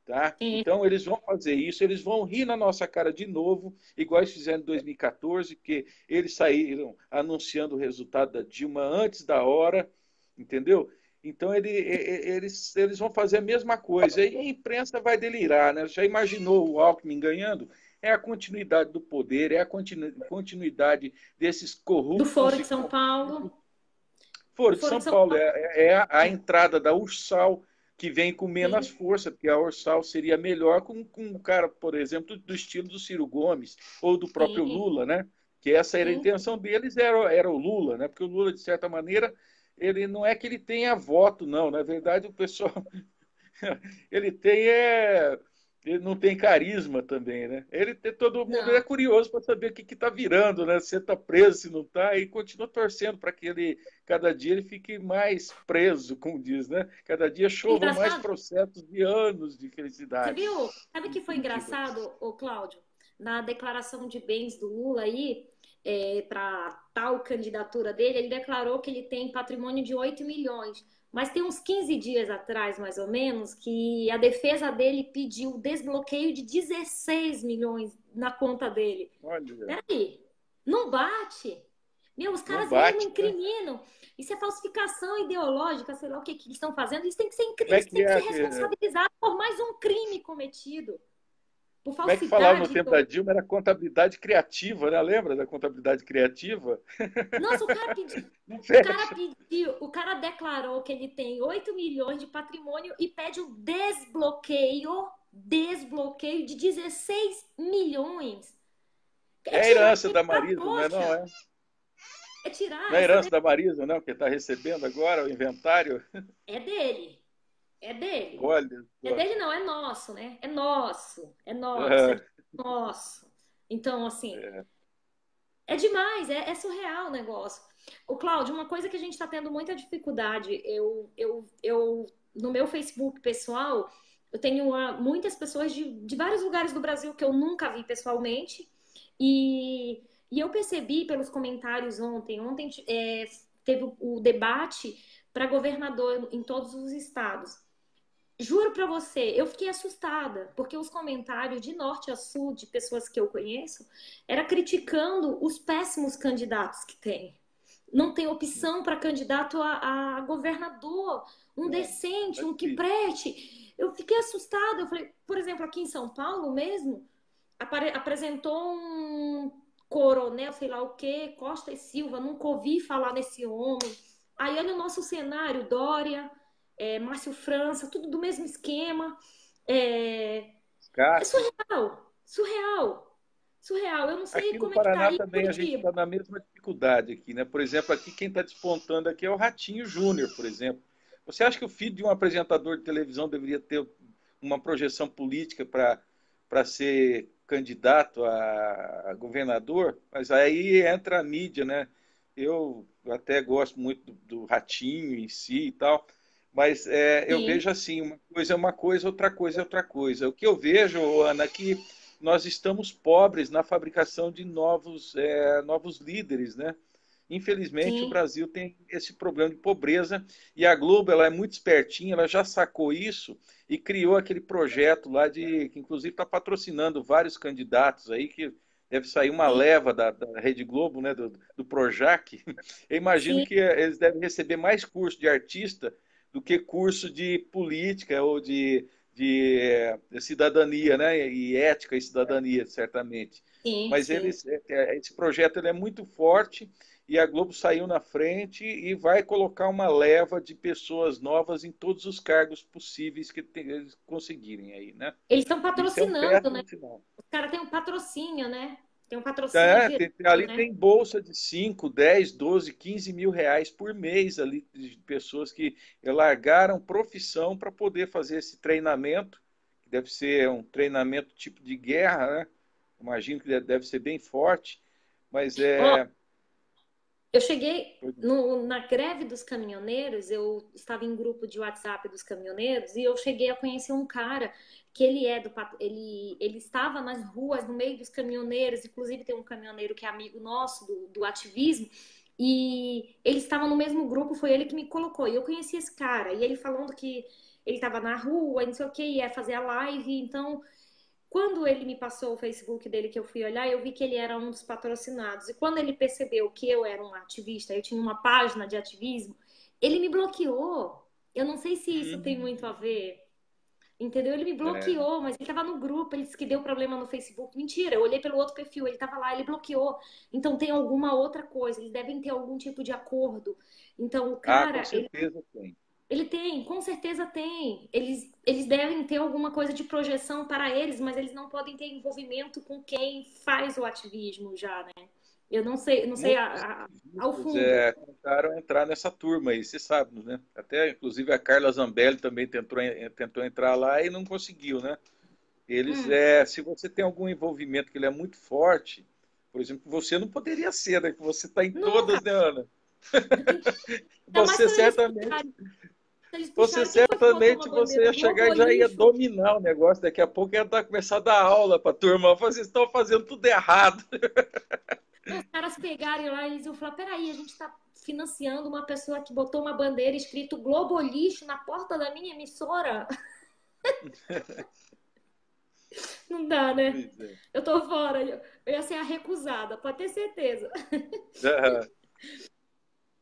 Tá? Sim. Então, eles vão fazer isso, eles vão rir na nossa cara de novo, igual eles fizeram em 2014, que eles saíram anunciando o resultado da Dilma antes da hora, entendeu? Então, eles vão fazer a mesma coisa. E a imprensa vai delirar, né? Já imaginou o Alckmin ganhando? É a continuidade do poder, é a continuidade desses Do corruptos Foro e de São corruptos. Paulo. Foro Do de Foro São de São Paulo Paulo. é a entrada da Ursal, que vem com menos Sim. força, porque a Ursal seria melhor com um cara, por exemplo, do estilo do Ciro Gomes ou do próprio Sim. Lula, né? Que essa era a Sim. intenção deles, era o Lula, né? Porque o Lula, de certa maneira, ele não é que ele tenha voto, não. Na verdade, o pessoal ele tem ele não tem carisma também, né? Ele tem todo mundo é Não. curioso para saber o que está virando, né? Se está preso, se não está, e continua torcendo para que ele cada dia ele fique mais preso, como diz, né? Cada dia chovam mais Engraçado. processos de anos de Você felicidade viu? Sabe o em que foi Curitiba. engraçado, ô Cláudio? Na declaração de bens do Lula aí, para tal candidatura dele, ele declarou que ele tem patrimônio de 8 milhões. Mas tem uns 15 dias atrás, mais ou menos, que a defesa dele pediu desbloqueio de 16 milhões na conta dele. Olha, Peraí, não bate. Meu, os não caras mesmo bate, né? incriminam. Isso é falsificação ideológica, sei lá o que, que eles estão fazendo. Como é Eles têm que que ser é? responsabilizados por mais um crime cometido. Por Como é que falava no falsidade. tempo da Dilma? Era contabilidade criativa, né? Lembra da contabilidade criativa? Nossa, Não o cara fecha. pediu, o cara declarou que ele tem 8 milhões de patrimônio e pede o desbloqueio de 16 milhões. É É a tirar herança da da Marisa, não é? Não trouxa. é? É tirar Não é essa. herança da Marisa, não, que está recebendo agora o inventário? É dele. É dele. Olha É só. dele não, é nosso, né? É nosso. É nosso. É Ah, nosso. Então, assim, é. é demais, é surreal o negócio. O Cláudio, uma coisa que a gente está tendo muita dificuldade, no meu Facebook pessoal, eu tenho muitas pessoas de vários lugares do Brasil que eu nunca vi pessoalmente, e eu percebi pelos comentários ontem teve o debate para governador em todos os estados. Juro pra você, eu fiquei assustada, porque os comentários de norte a sul de pessoas que eu conheço era criticando os péssimos candidatos que tem. Não tem opção para candidato a governador, um Não, decente, tá um que difícil. preste. Eu fiquei assustada. Eu falei, por exemplo, aqui em São Paulo mesmo, apresentou um coronel, sei lá o quê, Costa e Silva, nunca ouvi falar nesse homem. Aí olha o nosso cenário, Dória, Márcio França, tudo do mesmo esquema. É Cássio. surreal, surreal, surreal. Eu não sei Aqui no como é que tá Paraná aí em também a gente Curitiba. está na mesma dificuldade aqui, né? Por exemplo, aqui quem está despontando aqui é o Ratinho Júnior, por exemplo. Você acha que o filho de um apresentador de televisão deveria ter uma projeção política para ser candidato a governador? Mas aí entra a mídia, né? Eu até gosto muito do Ratinho em si e tal, mas eu Sim, vejo assim, uma coisa é uma coisa, outra coisa é outra coisa. O que eu vejo, Ana, é que nós estamos pobres na fabricação de novos líderes, né? Infelizmente, o sim, Brasil tem esse problema de pobreza e a Globo ela é muito espertinha, ela já sacou isso e criou aquele projeto lá que inclusive está patrocinando vários candidatos aí que deve sair uma sim, leva da Rede Globo, né, do Projac. Eu imagino sim, que eles devem receber mais curso de artista do que curso de política ou de cidadania, né? E ética e cidadania, certamente. sim, Mas sim. esse projeto ele é muito forte e a Globo saiu na frente e vai colocar uma leva de pessoas novas em todos os cargos possíveis que eles conseguirem aí, né? Eles estão Isso é um patrocinando, né? péssimo sinal. Os caras têm um patrocínio, né? Tem um patrocínio É, direto, ali né? tem bolsa de 5, 10, 12, 15 mil reais por mês ali de pessoas que largaram profissão para poder fazer esse treinamento, que deve ser um treinamento tipo de guerra, né? Imagino que deve ser bem forte, mas Ó, é. eu cheguei na greve dos caminhoneiros, eu estava em grupo de WhatsApp dos caminhoneiros e eu cheguei a conhecer um cara que ele estava nas ruas, no meio dos caminhoneiros, inclusive tem um caminhoneiro que é amigo nosso do ativismo, e ele estava no mesmo grupo, foi ele que me colocou. E eu conheci esse cara, e ele falando que ele estava na rua, e não sei o que, ia fazer a live, então quando ele me passou o Facebook dele que eu fui olhar, eu vi que ele era um dos patrocinados. E quando ele percebeu que eu era um ativista, eu tinha uma página de ativismo, ele me bloqueou. Eu não sei se isso tem muito a Hum, ver, entendeu? Ele me é, bloqueou, mas ele estava no grupo, ele disse que deu problema no Facebook. Mentira, eu olhei pelo outro perfil, ele estava lá, ele bloqueou. Então tem alguma outra coisa, eles devem ter algum tipo de acordo. Então o com cara, certeza tem. ele tem, com certeza tem. Eles devem ter alguma coisa de projeção para eles, mas eles não podem ter envolvimento com quem faz o ativismo já, né? Eu não sei Muitos ao ativistas fundo. tentaram entrar nessa turma aí, você sabe, né? Até, inclusive, a Carla Zambelli também tentou entrar lá e não conseguiu, né? Eles, Hum, se você tem algum envolvimento que ele é muito forte, por exemplo, você não poderia ser, né? Que você está em nunca. todas, né, Ana? Ainda mais Você quando eles certamente, puxarem. Se eles você puxarem, quem foi que botou uma certamente você bandeira ia chegar Globo e já ia lixo? dominar o negócio. Daqui a pouco ia começar a dar aula para a turma. Vocês estão fazendo tudo errado. Não, os caras pegarem lá e eles iam falar: peraí, a gente está financiando uma pessoa que botou uma bandeira escrito Globo lixo na porta da minha emissora. Não dá, né? Pois é. Eu tô fora. Eu ia ser a recusada, pode ter certeza. Aham.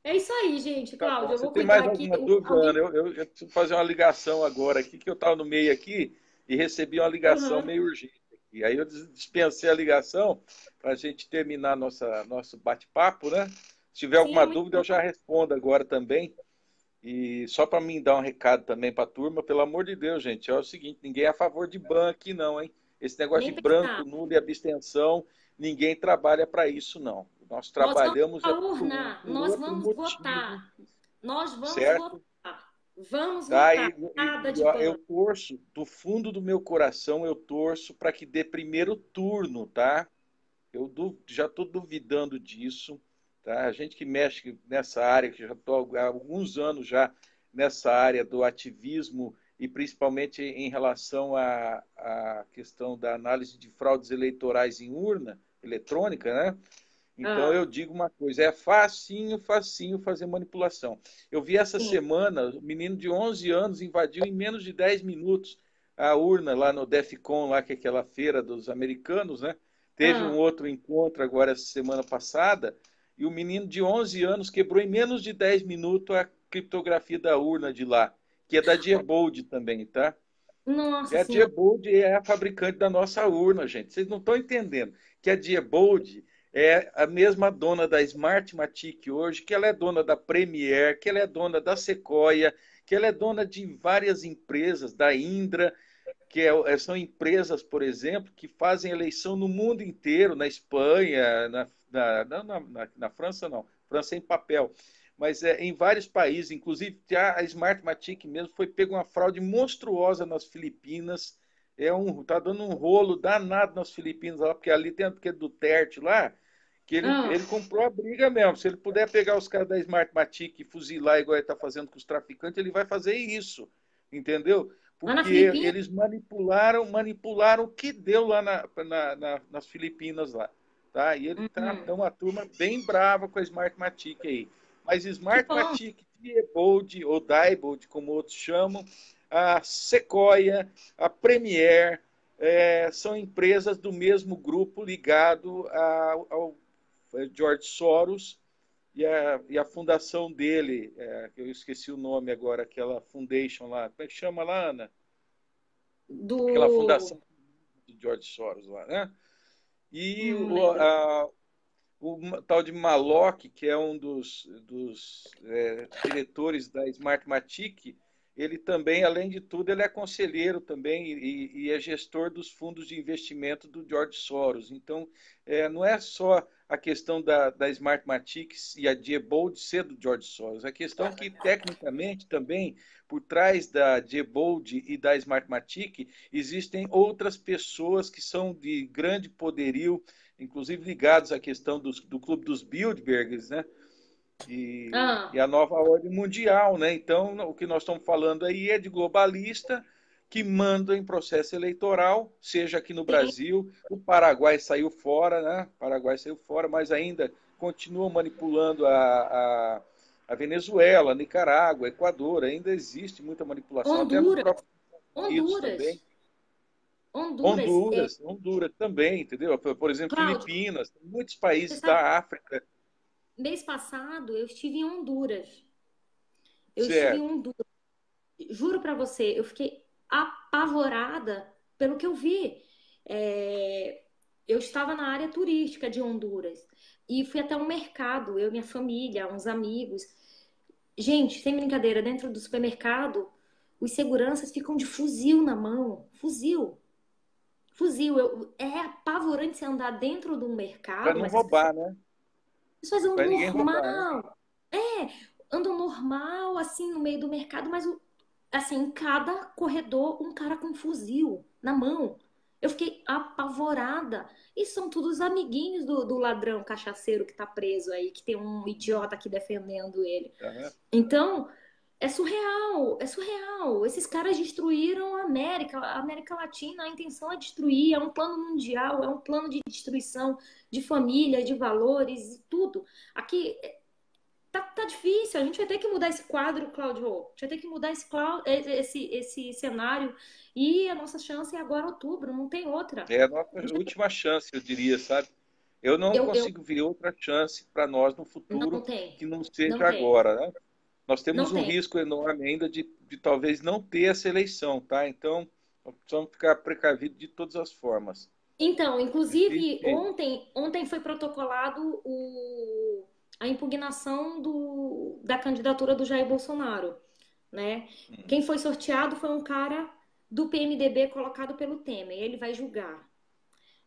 É isso aí, gente, Tá Cláudio. bom. Eu Você vou tem cuidar mais aqui. alguma dúvida, Ana? Alguém. Eu preciso fazer uma ligação agora aqui, que eu estava no meio aqui e recebi uma ligação Aham. meio urgente aqui. Aí eu dispensei a ligação para a gente terminar nosso bate-papo, né? Se tiver Sim, alguma é muito dúvida, eu já bom. respondo agora também. E só para mim dar um recado também para a turma, pelo amor de Deus, gente, é o seguinte, ninguém é a favor de ban aqui não, hein? Esse negócio Nem de pensar. branco, nulo e abstenção, ninguém trabalha para isso não. Nós Nós vamos trabalhamos à por urna, um nós outro vamos motivo, votar. Nós vamos certo? votar. Vamos Tá? votar. Nada de Ó, eu ban. torço, do fundo do meu coração, eu torço para que dê primeiro turno, tá? Já estou duvidando disso, tá? A gente que mexe nessa área, que já estou há alguns anos já nessa área do ativismo e principalmente em relação à questão da análise de fraudes eleitorais em urna eletrônica, né? Então Ah, eu digo uma coisa, é facinho, facinho fazer manipulação. Eu vi essa sim. semana, um menino de 11 anos invadiu em menos de 10 minutos a urna lá no DEFCON, lá que é aquela feira dos americanos, né? Teve um Ah, outro encontro agora essa semana passada, e o menino de 11 anos quebrou em menos de 10 minutos a criptografia da urna de lá, que é da Diebold também, tá? E nossa a senhora. Diebold é a fabricante da nossa urna, gente. Vocês não estão entendendo que a Diebold é a mesma dona da Smartmatic hoje, que ela é dona da Premier, que ela é dona da Sequoia, que ela é dona de várias empresas, da Indra, são empresas, por exemplo, que fazem eleição no mundo inteiro, na Espanha, na França não, França é em papel, mas em vários países, inclusive a Smartmatic mesmo foi pego uma fraude monstruosa nas Filipinas, tá dando um rolo danado nas Filipinas lá, porque ali tem aquele Duterte lá, que Ah, ele comprou a briga mesmo. Se ele puder pegar os caras da Smartmatic e fuzilar igual ele está fazendo com os traficantes, ele vai fazer isso, entendeu? lá na Porque Filipina? eles manipularam o que deu lá nas Filipinas lá, tá? E ele tá Uhum. então uma turma bem brava com a Smartmatic aí. Mas Que bom. Smartmatic, Diebold ou Diebold, como outros chamam, a Sequoia, a Premier, são empresas do mesmo grupo ligado ao George Soros e a fundação dele, que eu esqueci o nome agora, aquela foundation lá, como é que chama lá, Ana? Aquela Do. fundação do George Soros lá, né? E Não lembro. o tal de Malloch, que é um dos diretores da Smartmatic, ele também, além de tudo, ele é conselheiro também e é gestor dos fundos de investimento do George Soros. Então, não é só a questão da Smartmatic e a Diebold ser do George Soros, a questão que, tecnicamente, também, por trás da Diebold e da Smartmatic, existem outras pessoas que são de grande poderio, inclusive ligados à questão do Clube dos Bilderbergs, né? E Ah, a nova ordem mundial, né? Então, o que nós estamos falando aí é de globalista que manda em processo eleitoral, seja aqui no sim. Brasil, o Paraguai saiu fora, né? O Paraguai saiu fora, mas ainda continua manipulando a Venezuela, a Nicarágua, Equador, ainda existe muita manipulação, até no Honduras. próprio Estados Unidos também. Honduras. Honduras. Honduras também, entendeu? Por exemplo, Cláudio, Filipinas, muitos você países sabe, da África, mês passado eu estive em Honduras. Eu estive em certo? Honduras. Juro pra você, eu fiquei apavorada pelo que eu vi. É, eu estava na área turística de Honduras e fui até um mercado, eu e minha família, uns amigos. Gente, sem brincadeira, dentro do supermercado, os seguranças ficam de fuzil na mão. Fuzil. Fuzil. É apavorante você andar dentro de um Para mercado, não mas as pessoas roubar, né? andam Para ninguém roubar, né? normal. É, andam normal, assim, no meio do mercado, mas assim, em cada corredor, um cara com um fuzil na mão. Eu fiquei apavorada. E são todos amiguinhos do ladrão cachaceiro que tá preso aí, que tem um idiota aqui defendendo ele. Aham. Então, é surreal, é surreal. Esses caras destruíram a América Latina. A intenção é destruir, é um plano mundial, é um plano de destruição de família, de valores e tudo. Aqui tá difícil. A gente vai ter que mudar esse quadro, Cláudio. A gente vai ter que mudar esse cenário. E a nossa chance é agora outubro, não tem outra. É a nossa A gente vai ter- última chance, eu diria, sabe? Eu não eu consigo ver outra chance para nós no não futuro tem, que não não seja tem, agora, né? Nós não temos um tem. risco enorme ainda de talvez não ter essa eleição, tá? Então, nós precisamos ficar precavidos de todas as formas. Então, inclusive, Existe. ontem foi protocolado a impugnação da candidatura do Jair Bolsonaro, né? Quem foi sorteado foi um cara do PMDB colocado pelo Temer. Ele vai julgar.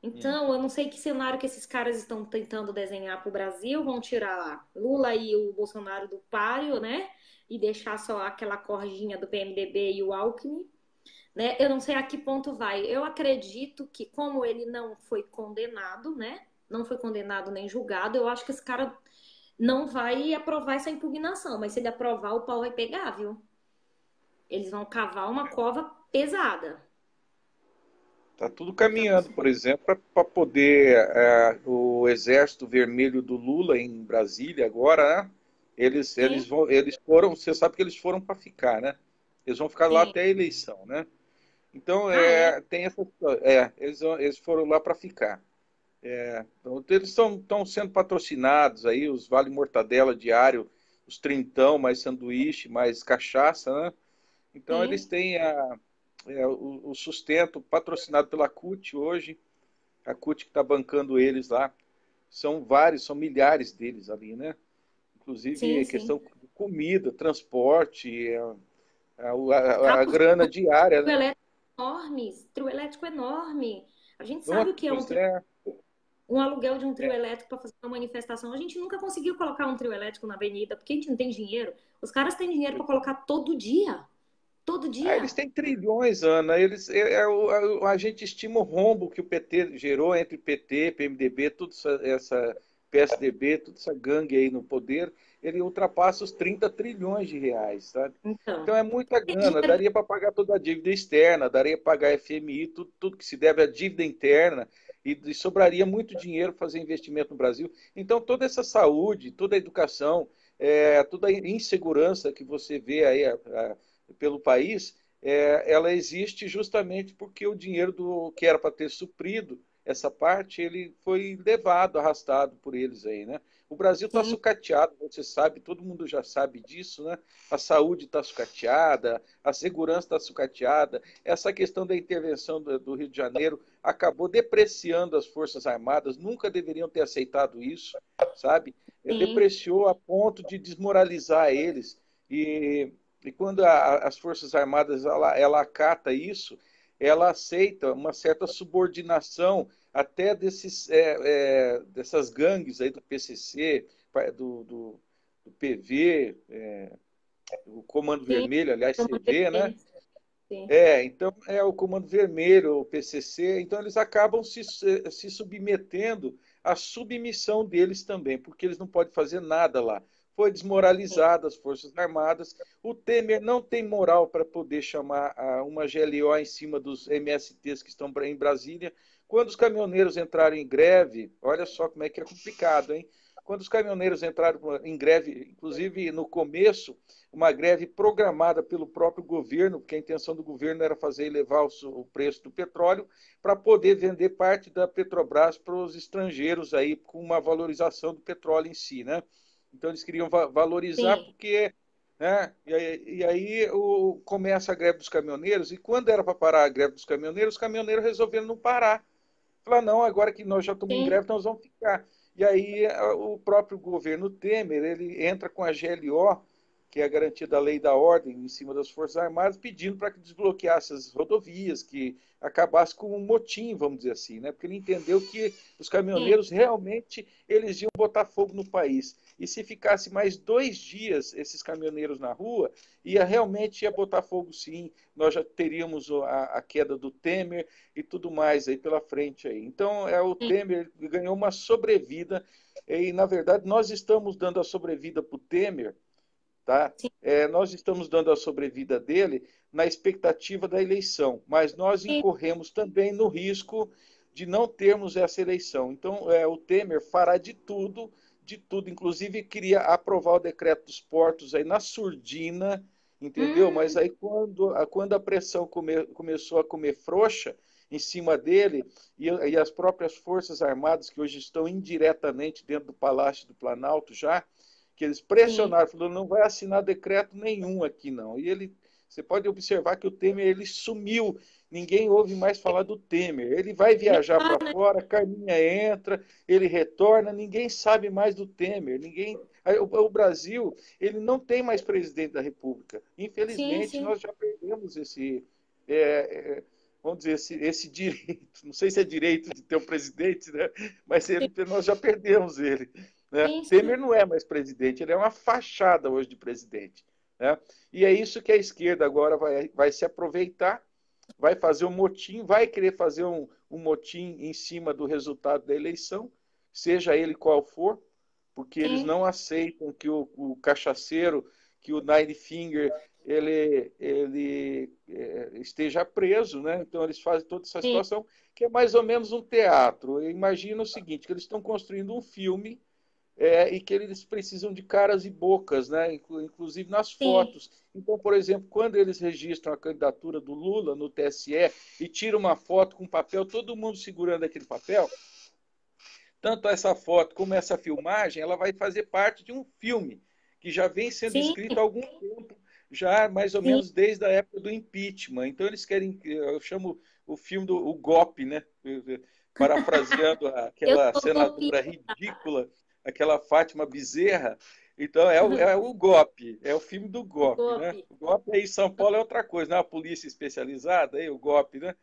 Então, eu não sei que cenário que esses caras estão tentando desenhar para o Brasil. Vão tirar Lula e o Bolsonaro do páreo, né? E deixar só aquela cordinha do PMDB e o Alckmin, né? Eu não sei a que ponto vai. Eu acredito que, como ele não foi condenado, né? Não foi condenado nem julgado, eu acho que esse cara não vai aprovar essa impugnação. Mas se ele aprovar, o pau vai pegar, viu? Eles vão cavar uma cova pesada. Está tudo Então, caminhando, por exemplo, para poder o Exército Vermelho do Lula em Brasília agora, né? sim, Eles foram, você sabe que eles foram para ficar, né? Eles vão ficar lá sim. até a eleição, né? Então Ah, é? tem essa, eles foram lá para ficar. Então, eles estão sendo patrocinados aí, os Vale Mortadela diário, os trintão, mais sanduíche, mais cachaça, né? Então eles Sim, têm o sustento patrocinado pela CUT hoje, a CUT que está bancando eles lá. São vários, são milhares deles ali, né? sim, Inclusive sim. questão de comida, transporte, a Cabos grana diária, né? elétricos enormes, trio elétrico enorme. A gente Oh, sabe o que é pois é, um aluguel de um trio elétrico para fazer uma manifestação. A gente nunca conseguiu colocar um trio elétrico na avenida, porque a gente não tem dinheiro. Os caras têm dinheiro para colocar todo dia. Todo eles dia. têm trilhões, Ana. A gente estima o rombo que o PT gerou entre PT, PMDB, tudo essa PSDB, toda essa gangue aí no poder. Ele ultrapassa os 30 trilhões de reais, sabe? Então Então, é muita tem grana. dinheiro. Daria para pagar toda a dívida externa, daria para pagar FMI, tudo que se deve à dívida interna. E sobraria muito dinheiro para fazer investimento no Brasil. Então, toda essa saúde, toda a educação, toda a insegurança que você vê aí pelo país, ela existe justamente porque o dinheiro que era para ter suprido essa parte, ele foi levado, arrastado por eles aí, né? O Brasil está Sim, sucateado, você sabe, todo mundo já sabe disso, né? A saúde está sucateada, a segurança está sucateada. Essa questão da intervenção do Rio de Janeiro acabou depreciando as Forças Armadas, nunca deveriam ter aceitado isso, sabe? sim, Depreciou a ponto de desmoralizar eles. E e quando as Forças Armadas ela acata isso, ela aceita uma certa subordinação até dessas gangues aí do PCC, do PV, o Comando sim. Vermelho, aliás, CV, né? Sim, Então é o Comando Vermelho, o PCC, então eles acabam se submetendo à submissão deles também, porque eles não podem fazer nada lá. Foi sim, desmoralizada as Forças Armadas. O Temer não tem moral para poder chamar uma GLO em cima dos MSTs que estão em Brasília. Quando os caminhoneiros entraram em greve, olha só como é que é complicado, hein? Quando os caminhoneiros entraram em greve, inclusive no começo, uma greve programada pelo próprio governo, porque a intenção do governo era fazer elevar o preço do petróleo para poder vender parte da Petrobras para os estrangeiros aí com uma valorização do petróleo em si, né? Então eles queriam valorizar sim, porque, né? E aí começa a greve dos caminhoneiros e quando era para parar a greve dos caminhoneiros, os caminhoneiros resolveram não parar. Falaram, não, agora que nós já estamos em sim, greve, nós vamos ficar. E aí o próprio governo Temer, ele entra com a GLO, que é a garantia da lei e da ordem, em cima das Forças Armadas, pedindo para que desbloqueasse as rodovias, que acabasse com um motim, vamos dizer assim, né? Porque ele entendeu que os sim, caminhoneiros realmente eles iam botar fogo no país. E se ficasse mais 2 dias esses caminhoneiros na rua, realmente ia botar fogo sim. Nós já teríamos a queda do Temer, e tudo mais aí pela frente aí. Então, o sim, Temer ganhou uma sobrevida e, na verdade, nós estamos dando a sobrevida para o Temer, tá? sim, Nós estamos dando a sobrevida dele na expectativa da eleição, mas nós sim, incorremos também no risco de não termos essa eleição. Então, o Temer fará de tudo, inclusive queria aprovar o decreto dos portos aí na surdina, entendeu? Mas hum, aí quando a pressão começou a comer frouxa em cima dele e as próprias Forças Armadas, que hoje estão indiretamente dentro do Palácio do Planalto já, que eles sim. pressionaram, falou, não vai assinar decreto nenhum aqui não. E ele, você pode observar que o Temer ele sumiu, ninguém ouve mais falar do Temer. Ele vai Nem viajar para fala, né? fora, Carminha entra, ele retorna, ninguém sabe mais do Temer. Ninguém, o Brasil ele não tem mais presidente da República. Sim, Infelizmente sim. nós já perdemos esse é, vamos dizer, esse direito, não sei se é direito de ter um presidente, né? Mas nós já perdemos ele. Né? Sim, Temer sim. não é mais presidente, ele é uma fachada hoje de presidente. Né? E é isso que a esquerda agora vai se aproveitar, vai fazer um motim, vai querer fazer um motim em cima do resultado da eleição, seja ele qual for, porque eles Sim, não aceitam que o cachaceiro, que o Nine Finger, ele esteja preso, né? Então eles fazem toda essa sim, situação que é mais ou menos um teatro. Imagina o seguinte, que eles estão construindo um filme e que eles precisam de caras e bocas, né? Inclusive nas sim. fotos. Então, por exemplo, quando eles registram a candidatura do Lula no TSE e tiram uma foto com papel, todo mundo segurando aquele papel, tanto essa foto como essa filmagem, ela vai fazer parte de um filme que já vem sendo Sim, escrito há algum tempo, já mais ou sim. menos desde a época do impeachment. Então eles querem, eu chamo o filme do o golpe, né? Parafraseando Eu aquela sou senadora golpista. ridícula, aquela Fátima Bezerra. Então é o golpe, é o filme do O golpe, né? golpe. O golpe aí em São Paulo é outra coisa, não é uma polícia especializada, aí o golpe, né?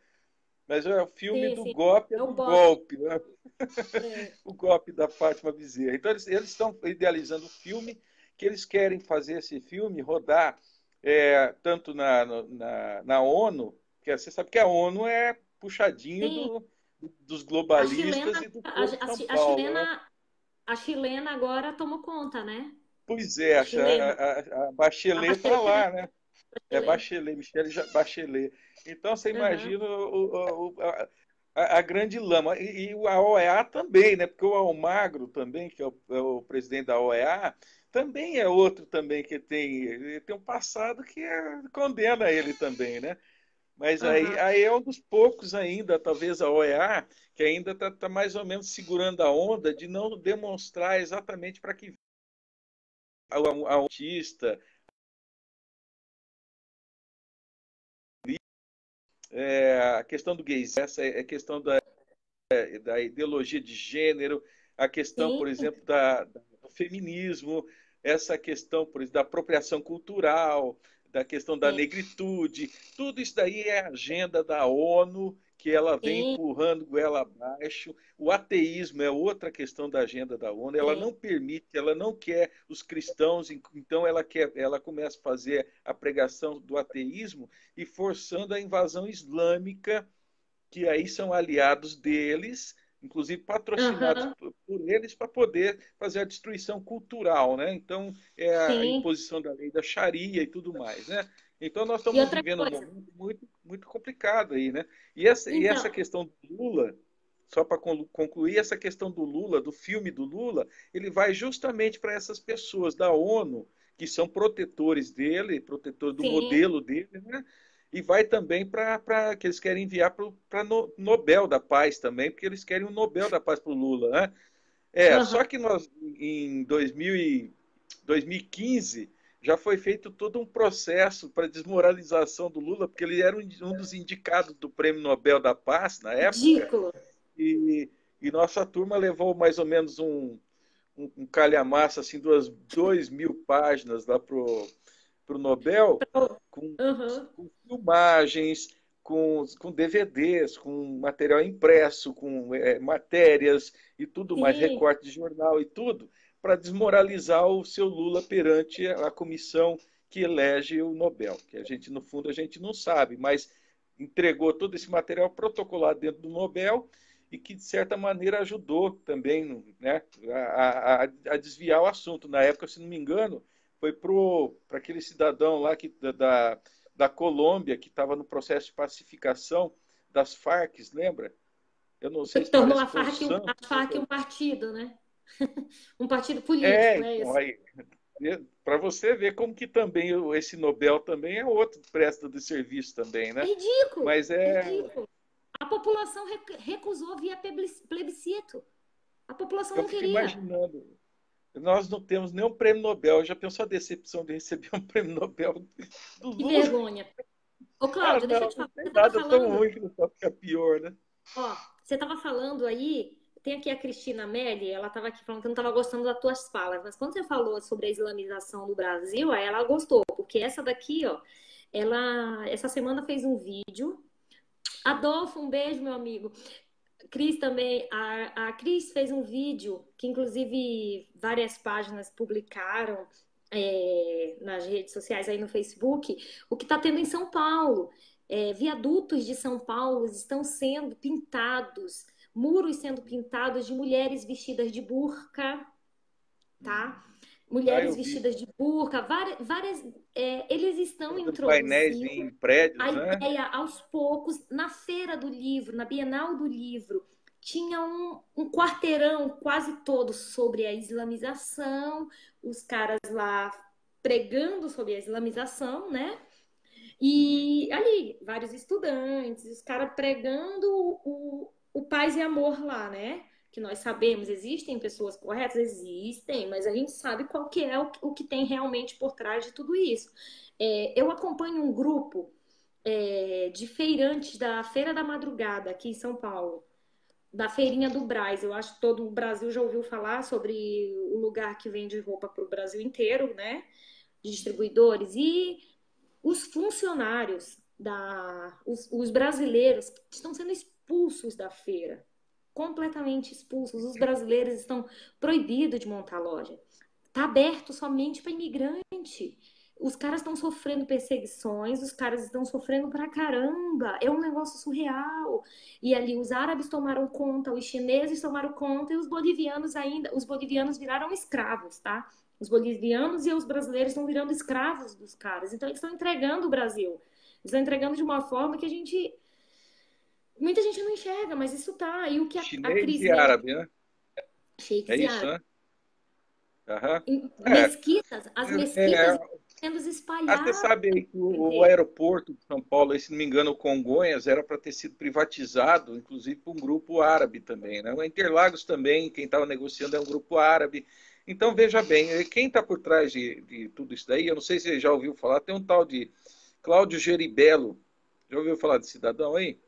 Mas o filme Sim, do sim. golpe é É o do bope. golpe, né? É. O golpe da Fátima Bezerra. Então, eles estão idealizando o filme, que eles querem fazer esse filme rodar tanto na ONU, que você sabe que a ONU é puxadinho Sim. dos A globalistas chilena, e do povo de São Paulo. Né? a chilena agora tomou conta, né? Pois é, A chilena. a A Bachelet está Bachelet, né? lá, né? É Bachelet. Bachelet, Michelle Bachelet. Então você Aham. imagina a grande lama. E a OEA também, né? Porque o Almagro também, que é o presidente da OEA, também é outro também que tem um passado que condena ele também, né? Mas aí, Aham. aí é um dos poucos ainda, talvez a OEA, que ainda está mais ou menos segurando a onda de não demonstrar exatamente para que a autista, a questão do gays, essa é a questão da ideologia de gênero, a questão, Sim, por exemplo, do feminismo, essa questão, por exemplo, da apropriação cultural, da questão da sim, negritude, tudo isso daí é a agenda da ONU que ela vem sim, empurrando goela abaixo. O ateísmo é outra questão da agenda da ONU. Ela sim. não permite, ela não quer os cristãos, então ela começa a fazer a pregação do ateísmo e forçando a invasão islâmica que aí são aliados deles, inclusive patrocinados Aham. por eles, para poder fazer a destruição cultural, né? Então, é a Sim. imposição da lei da Sharia e tudo mais, né? Então, nós E estamos outra vivendo um coisa. momento muito, muito complicado aí, né? E essa Então, questão do Lula, só para concluir, essa questão do Lula, do filme do Lula, ele vai justamente para essas pessoas da ONU, que são protetores dele, protetores do sim. modelo dele, né? E vai também para que eles querem enviar para Nobel da Paz também, porque eles querem o Nobel da Paz para o Lula, né? Aham. Só que nós, em 2015, já foi feito todo um processo para desmoralização do Lula, porque ele era um dos indicados do Prêmio Nobel da Paz na época, Ridículo. e nossa turma levou mais ou menos um calhamaço, assim, 2.000 páginas lá pro Nobel, com, Aham. com filmagens, com DVDs, com material impresso, com matérias e tudo mais, Sim. recorte de jornal e tudo, para desmoralizar o seu Lula perante a comissão que elege o Nobel, que a gente, no fundo, a gente não sabe, mas entregou todo esse material protocolado dentro do Nobel e que, de certa maneira, ajudou também, né, a desviar o assunto. Na época, se não me engano, foi para aquele cidadão lá da Colômbia que estava no processo de pacificação das Farc, lembra? Eu não sei Que se tornou parece que foi o A Santos. FARC um partido, né? Um partido político, é Então, isso. aí, para você ver como que também esse Nobel também é outro que presta de serviço também, É né? ridículo. Mas É ridículo. A população recusou via plebiscito. A população eu não fico queria. imaginando, nós não temos nenhum prêmio Nobel. Já pensou a decepção de receber um prêmio Nobel do Que Lula? vergonha. Ô, Ah, Cláudio, deixa eu não, te não falar. tem Você estava nada tão falando, ruim que não pode ficar pior, né? ó, você estava falando aí, tem aqui a Cristina Melli, ela estava aqui falando que não estava gostando das tuas falas, mas quando você falou sobre a islamização do Brasil, aí ela gostou, porque essa daqui, ó, essa semana fez um vídeo Adolfo, um beijo, meu amigo. Cris também, a Cris fez um vídeo que inclusive várias páginas publicaram nas redes sociais aí no Facebook, o que está tendo em São Paulo. Viadutos de São Paulo estão sendo pintados, muros sendo pintados de mulheres vestidas de burca, tá? Mulheres Eu vi. vestidas de burca, eles estão Fazendo painéis introduzindo em a prédios, né? ideia aos poucos. Na Feira do Livro, na Bienal do Livro, tinha um quarteirão quase todo sobre a islamização, os caras lá pregando sobre a islamização, né? Uhum. E ali, vários estudantes, os caras pregando o paz e amor lá, né? Que nós sabemos, existem pessoas corretas? Existem, mas a gente sabe qual que é o que tem realmente por trás de tudo isso. Eu acompanho um grupo de feirantes da Feira da Madrugada aqui em São Paulo, da Feirinha do Brás. Eu acho que todo o Brasil já ouviu falar sobre o lugar que vende roupa para o Brasil inteiro, né? De distribuidores. E os funcionários, os brasileiros estão sendo expulsos da feira, completamente expulsos. Os brasileiros estão proibidos de montar loja. Está aberto somente para imigrante. Os caras estão sofrendo perseguições, os caras estão sofrendo pra caramba. É um negócio surreal. E ali os árabes tomaram conta, os chineses tomaram conta e os bolivianos ainda. Os bolivianos viraram escravos, tá? Os bolivianos e os brasileiros estão virando escravos dos caras. Então eles estão entregando o Brasil. Eles estão entregando de uma forma que a gente. Muita gente não enxerga, mas isso tá. E o que a Chinês Cris e mesmo. árabe, né? É Sheiks e isso, árabes. né? Aham. É, Mesquitas, as é, mesquitas sendo você espalhadas sabe aí que o inteiro. aeroporto de São Paulo, aí, se não me engano, o Congonhas, era para ter sido privatizado, inclusive por um grupo árabe também, né? O Interlagos também, quem estava negociando é um grupo árabe. Então, veja bem, quem está por trás de tudo isso daí, eu não sei se você já ouviu falar, tem um tal de Cláudio Geribello. Já ouviu falar desse cidadão aí?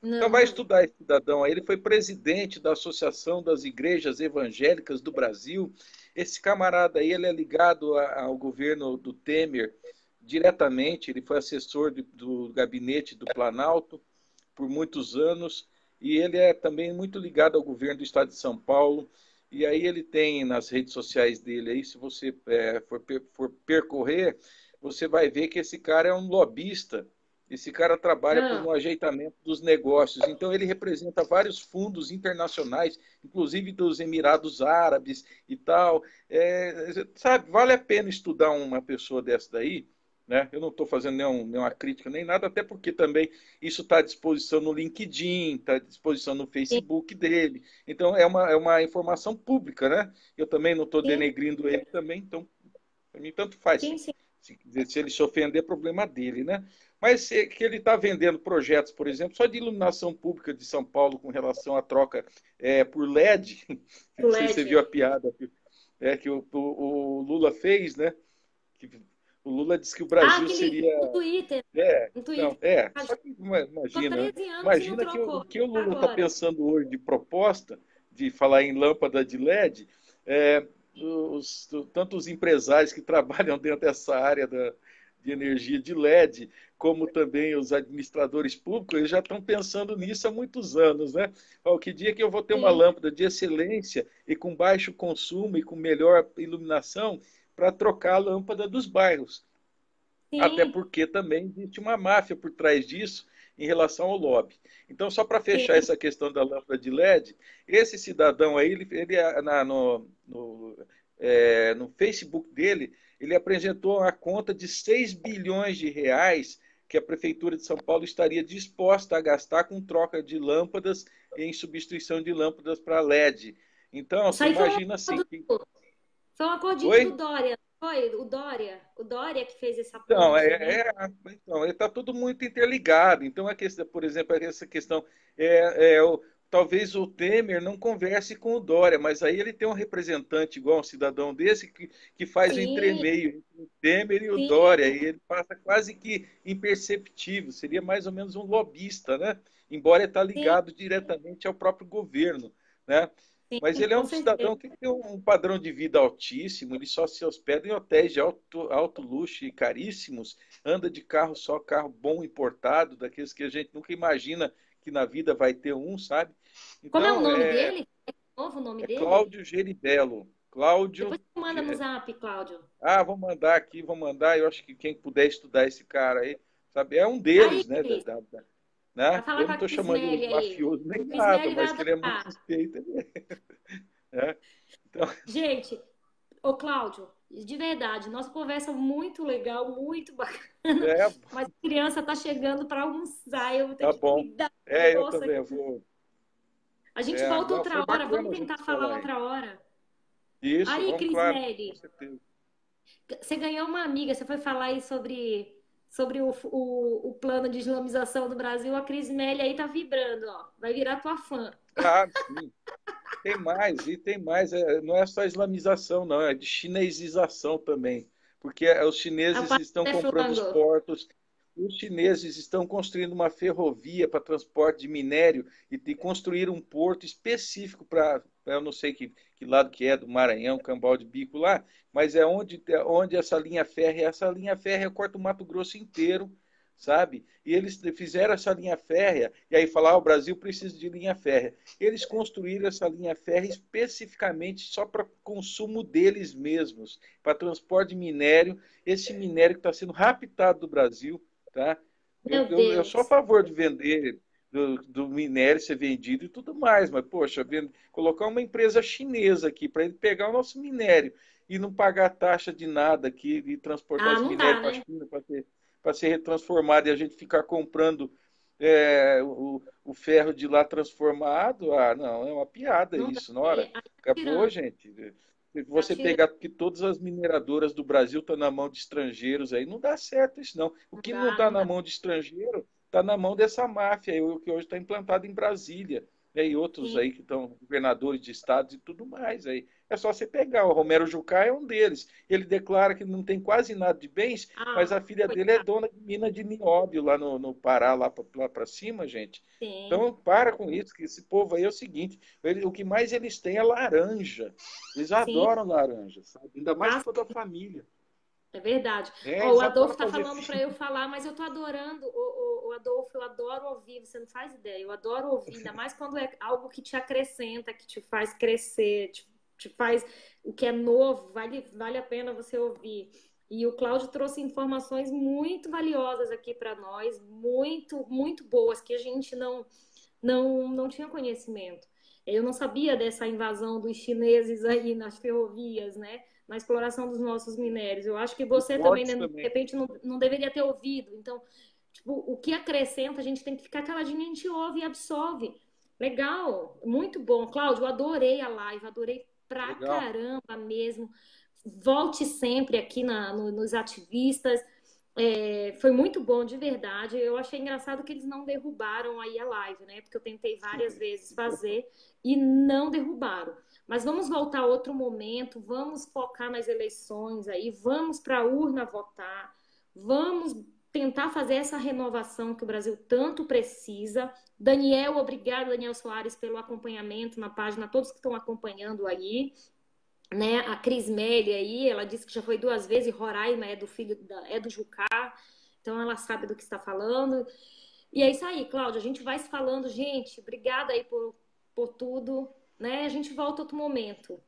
Então vai Não. estudar esse cidadão aí. Ele foi presidente da Associação das Igrejas Evangélicas do Brasil. Esse camarada aí, ele é ligado ao governo do Temer diretamente. Ele foi assessor do gabinete do Planalto por muitos anos. E ele é também muito ligado ao governo do estado de São Paulo. E aí ele tem nas redes sociais dele aí, se você for percorrer, você vai ver que esse cara é um lobista. Esse cara trabalha Ah, no ajeitamento dos negócios. Então, ele representa vários fundos internacionais, inclusive dos Emirados Árabes e tal. Sabe, vale a pena estudar uma pessoa dessa daí, né? Eu não estou fazendo nenhuma crítica nem nada, até porque também isso está à disposição no LinkedIn, está à disposição no sim, Facebook dele. Então, é uma informação pública, né? Eu também não estou sim, denegrindo ele também, então para mim, tanto faz. sim, sim. Se ele se ofender, é problema dele, né? Mas que ele está vendendo projetos, por exemplo, só de iluminação pública de São Paulo com relação à troca por LED. O Não sei se você viu LED. a piada que o Lula fez, né? Que o Lula disse que o Ah, Brasil aquele seria. no Twitter. É, No Twitter. não, é. Ah, Só que ficou imagina, né? 13 anos e não Imagina que o trocou. que o Lula está Agora. pensando hoje de proposta, de falar em lâmpada de LED, é, tanto os empresários que trabalham dentro dessa área de energia de LED, como também os administradores públicos, eles já estão pensando nisso há muitos anos, né? Que dia que eu vou ter uma Sim, lâmpada de excelência e com baixo consumo e com melhor iluminação para trocar a lâmpada dos bairros? Até sim, porque também existe uma máfia por trás disso em relação ao lobby. Então, só para fechar sim. essa questão da lâmpada de LED, esse cidadão aí, ele no Facebook dele, ele apresentou a conta de 6 bilhões de reais que a Prefeitura de São Paulo estaria disposta a gastar com troca de lâmpadas em substituição de lâmpadas para LED. Então, Isso você aí imagina assim. foi um acordinho Oi? do Dória. Foi o Dória. O Dória que fez essa Então, ponte, né? está tudo muito interligado. Então, a questão, por exemplo, essa questão, talvez o Temer não converse com o Dória, mas aí ele tem um representante igual um cidadão desse que faz o Sim, entremeio entre o Temer e o Dória, sim, e ele passa quase que imperceptível, seria mais ou menos um lobista, né? Embora está sim, ligado diretamente ao próprio governo, né? Mas Sim, ele é com um certeza. cidadão que tem um padrão de vida altíssimo, ele só se hospeda em hotéis de alto luxo e caríssimos, anda de carro só, carro bom importado, daqueles que a gente nunca imagina que na vida vai ter um, sabe? Como é o Então, nome dele? É novo o nome é dele? Cláudio Geribello. Cláudio. Depois você manda no zap, Cláudio. Ah, vou mandar aqui, vou mandar. Eu acho que quem puder estudar esse cara aí, sabe, é um Aí, deles, né? Cris, Né? vai falar Eu com não a estou Cris chamando ele Melli de aí. mafioso nem Cris nada, Melli vai mas que ele é muito adorar. suspeito, né? Então, Gente, ô Cláudio, de verdade, nossa conversa muito legal, muito bacana, é, mas a criança tá chegando para almoçar, eu vou ter tá que bom. cuidar do É, eu negócio também aqui. eu vou. A gente É, volta não, foi outra hora, vamos bacana a tentar gente falar falar aí. outra hora. Isso, Aí, vamos, Cris claro, com Melli, certeza. você ganhou uma amiga, você foi falar aí sobre o plano de islamização do Brasil, a Cris Melli aí tá vibrando, ó, vai virar tua fã. Ah, sim. Tem mais, e tem mais. Não é só islamização, não, é de chinesização também. Porque os A chineses parte estão é comprando os flango. portos, os chineses estão construindo uma ferrovia para transporte de minério e construíram um porto específico para, eu não sei que lado que é, do Maranhão, Cambau de Bico lá, mas onde essa linha férrea corta o Mato Grosso inteiro, sabe? E eles fizeram essa linha férrea, e aí falar, o Brasil precisa de linha férrea. Eles construíram essa linha férrea especificamente só para consumo deles mesmos, para transporte de minério, esse minério que está sendo raptado do Brasil, tá? Meu Eu sou a Deus. favor de vender, do minério ser vendido e tudo mais, mas, poxa, colocar uma empresa chinesa aqui para ele pegar o nosso minério e não pagar taxa de nada aqui e transportar Ah, esse não minério dá, para a né? China para ser retransformado e a gente ficar comprando o ferro de lá transformado, não, é uma piada Não dá. isso, na É, hora. aí tá Acabou, tirando, gente. Se tá você tirando, pegar que todas as mineradoras do Brasil estão na mão de estrangeiros aí, não dá certo isso, não. O não que não dá, está não na dá. mão de estrangeiro está na mão dessa máfia aí, o que hoje está implantado em Brasília, né, e outros Sim, aí que estão governadores de estados e tudo mais aí. É só você pegar, o Romero Jucá é um deles. Ele declara que não tem quase nada de bens, mas ah, a filha dele é coitado. dona de mina de nióbio lá no Pará, lá para cima, gente. Sim, Então, para com isso, que esse povo aí é o seguinte: o que mais eles têm é laranja. Eles sim, adoram laranja, sabe? Ainda mais se ah, for da família. é verdade. Ó, o Eles adoram Adolfo tá fazer falando para filho. eu falar, mas eu tô adorando, o Adolfo, eu adoro ouvir, você não faz ideia, eu adoro ouvir, ainda mais quando é algo que te acrescenta, que te faz crescer, te faz o que é novo, vale a pena você ouvir. E o Cláudio trouxe informações muito valiosas aqui para nós, muito boas, que a gente não tinha conhecimento. Eu não sabia dessa invasão dos chineses aí nas ferrovias, né? Na exploração dos nossos minérios. Eu acho que E você também, portos né, de também. repente, não deveria ter ouvido. Então, tipo, o que acrescenta, a gente tem que ficar caladinho, a gente ouve e absorve. Legal, muito bom. Cláudio, eu adorei a live, adorei pra Legal. caramba mesmo. Volte sempre aqui nos ativistas. É, foi muito bom, de verdade. Eu achei engraçado que eles não derrubaram aí a live, né? Porque eu tentei várias vezes fazer e não derrubaram. Mas vamos voltar a outro momento, vamos focar nas eleições aí, vamos para a urna votar, vamos tentar fazer essa renovação que o Brasil tanto precisa. Daniel, obrigado, Daniel Soares, pelo acompanhamento na página, todos que estão acompanhando aí, né? A Cris Melli aí, ela disse que já foi 2 vezes, e Roraima é do filho é do Jucá, então ela sabe do que está falando. E é isso aí, Cláudia, a gente vai se falando, gente. Obrigada aí por tudo, né? A gente volta outro momento.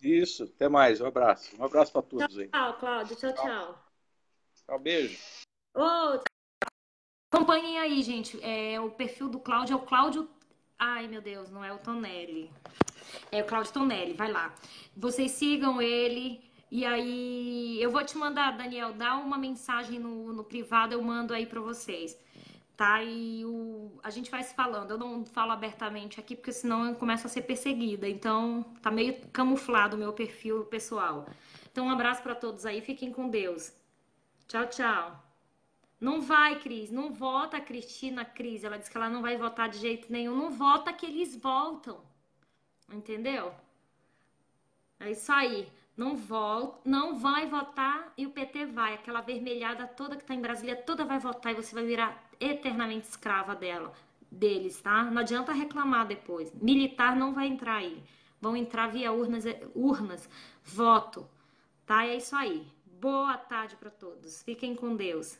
Isso, até mais. Um abraço. Um abraço para todos aí. Tchau, Cláudia. Tchau, tchau. Tchau, beijo. Ô, acompanhem aí, gente. O perfil do Cláudio é o Cláudio. Ai, meu Deus, não é o Tonelli. É o Cláudio Tonelli, vai lá. Vocês sigam ele. E aí, eu vou te mandar, Daniel, dá uma mensagem no privado, eu mando aí pra vocês. Tá? E a gente vai se falando. Eu não falo abertamente aqui, porque senão eu começo a ser perseguida. Então, tá meio camuflado o meu perfil pessoal. Então, um abraço pra todos aí. Fiquem com Deus. Tchau, tchau. Não vai, Cris. Não vota a Cristina, Cris. Ela disse que ela não vai votar de jeito nenhum. Não vota que eles voltam. Entendeu? É isso aí. Não volta, não vai votar e o PT vai. Aquela vermelhada toda que tá em Brasília, toda vai votar e você vai virar eternamente escrava dela. deles, tá? Não adianta reclamar depois. Militar não vai entrar aí. Vão entrar via urnas, voto, tá? É isso aí. Boa tarde para todos. Fiquem com Deus.